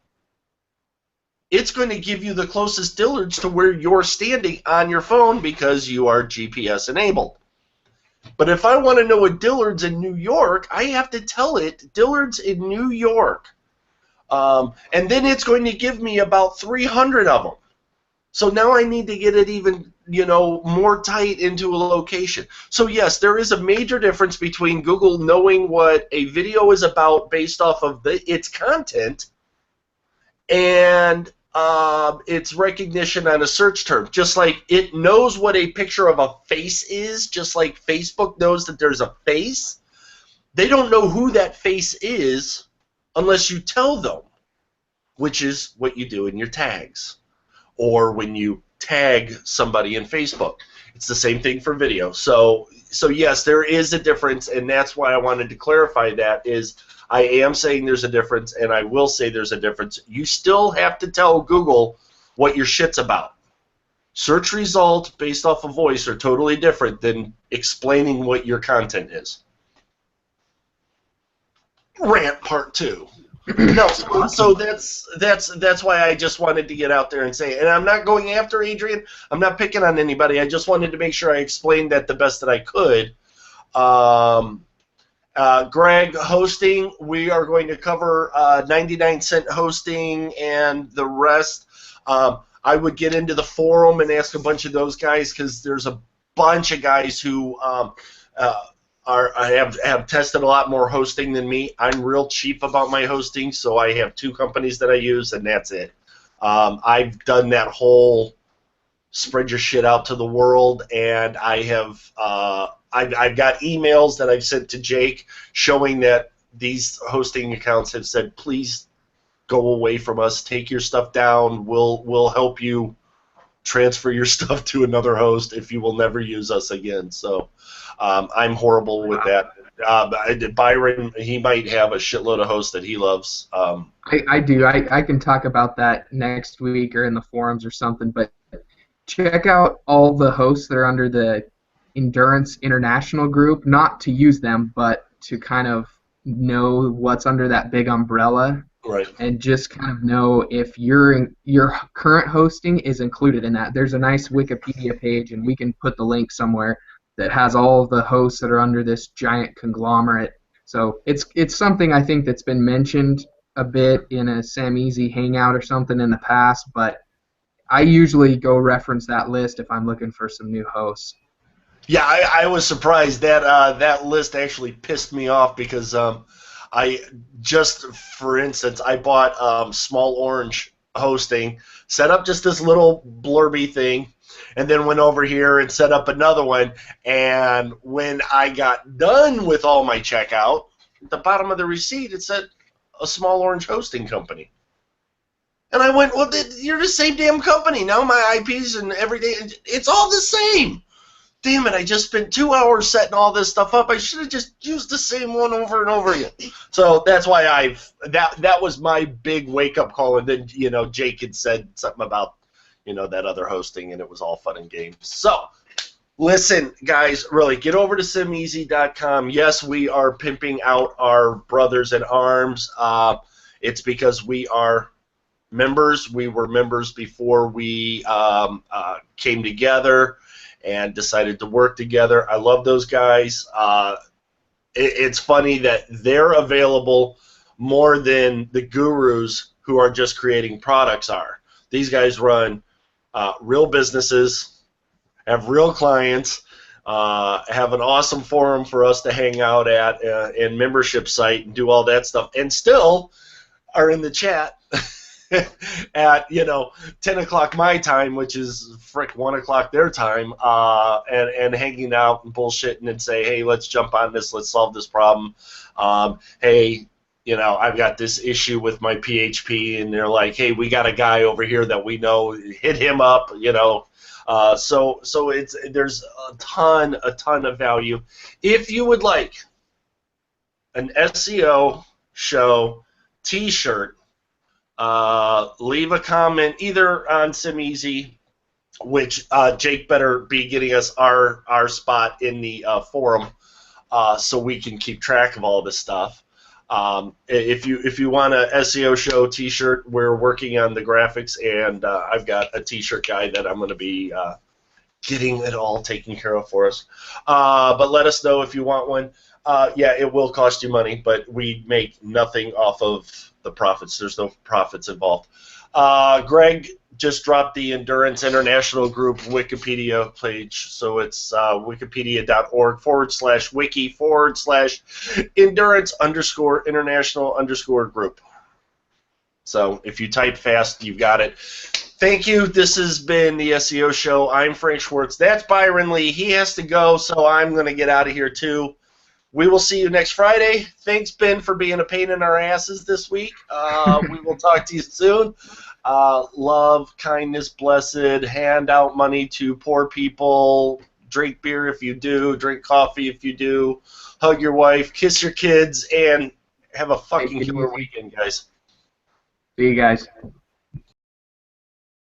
it's going to give you the closest Dillard's to where you're standing on your phone because you are GPS enabled. But if I want to know a Dillard's in New York, I have to tell it Dillard's in New York. And then it's going to give me about 300 of them. So now I need to get it even, more tight into a location. So yes, there is a major difference between Google knowing what a video is about based off of its content and its recognition on a search term. Just like it knows what a picture of a face is, just like Facebook knows that there's a face, they don't know who that face is unless you tell them, which is what you do in your tags or when you tag somebody in Facebook. It's the same thing for video. So yes, there is a difference, and that's why I wanted to clarify that is I am saying there's a difference, and I will say there's a difference. You still have to tell Google what your shit's about. search result based off of voice are totally different than explaining what your content is. Rant part 2. No, so that's why I just wanted to get out there and say it. And I'm not going after Adrian. I'm not picking on anybody. I just wanted to make sure I explained that the best that I could. Greg, hosting, we are going to cover 99-cent hosting and the rest. I would get into the forum and ask a bunch of those guys because there's a bunch of guys who have tested a lot more hosting than me. I'm real cheap about my hosting, so I have 2 companies that I use, and that's it. I've done that whole spread your shit out to the world, and I have I've got emails that I've sent to Jake showing that these hosting accounts have said, please go away from us, take your stuff down, we'll help you transfer your stuff to another host if you will never use us again. So I'm horrible with that. Byron, he might have a shitload of hosts that he loves. I do. I can talk about that next week or in the forums or something, but check out all the hosts that are under the Endurance International group, not to use them, but to kind of know what's under that big umbrella. Right. And just kind of know if your current hosting is included in that. There's a nice Wikipedia page, and we can put the link somewhere that has all of the hosts that are under this giant conglomerate. So it's something I think that's been mentioned a bit in a Sam Easy hangout or something in the past, but I usually go reference that list if I'm looking for some new hosts. Yeah, I was surprised that that list actually pissed me off because I just, for instance, I bought Small Orange Hosting, set up just this little blurby thing, and then went over here and set up another one. And when I got done with all my checkout, at the bottom of the receipt it said a Small Orange Hosting Company. And I went, well, you're the same damn company. Now my IPs and everything, it's all the same. Damn it, I just spent 2 hours setting all this stuff up. I should have just used the same one over and over again. So that's why that was my big wake-up call. And then, Jake had said something about, that other hosting, and it was all fun and games. So, listen, guys, really, get over to simeasy.com. Yes, we are pimping out our brothers in arms. It's because we are members. We were members before we came together and decided to work together. I love those guys. It's funny that they're available more than the gurus who are just creating products are. These guys run real businesses, have real clients, have an awesome forum for us to hang out at, and membership site and do all that stuff, and still are in the chat at 10 o'clock my time, which is 1 o'clock their time, and hanging out and bullshitting and say, hey, let's jump on this, let's solve this problem. Hey, I've got this issue with my PHP, and they're like, hey, we got a guy over here that we know, hit him up, So there's a ton of value. If you would like an SEO Show T-shirt, leave a comment either on SimEasy, which Jake better be getting us our spot in the forum, so we can keep track of all this stuff. If you want a SEO Show T-shirt, we're working on the graphics, and I've got a T-shirt guy that I'm going to be getting it all taken care of for us. But let us know if you want one. Yeah, it will cost you money, but we make nothing off of the profits. There's no profits involved. Greg just dropped the Endurance International Group Wikipedia page, so it's wikipedia.org/wiki/endurance_international_group. So if you type fast, you've got it. Thank you. This has been the SEO Show. I'm Frank Schwarz. That's Byron Lee. He has to go, so I'm going to get out of here too. We will see you next Friday. Thanks, Ben, for being a pain in our asses this week. We will talk to you soon. Love, kindness, blessed. Hand out money to poor people. Drink beer if you do. Drink coffee if you do. Hug your wife. Kiss your kids. And have a fucking killer weekend, guys. See you guys.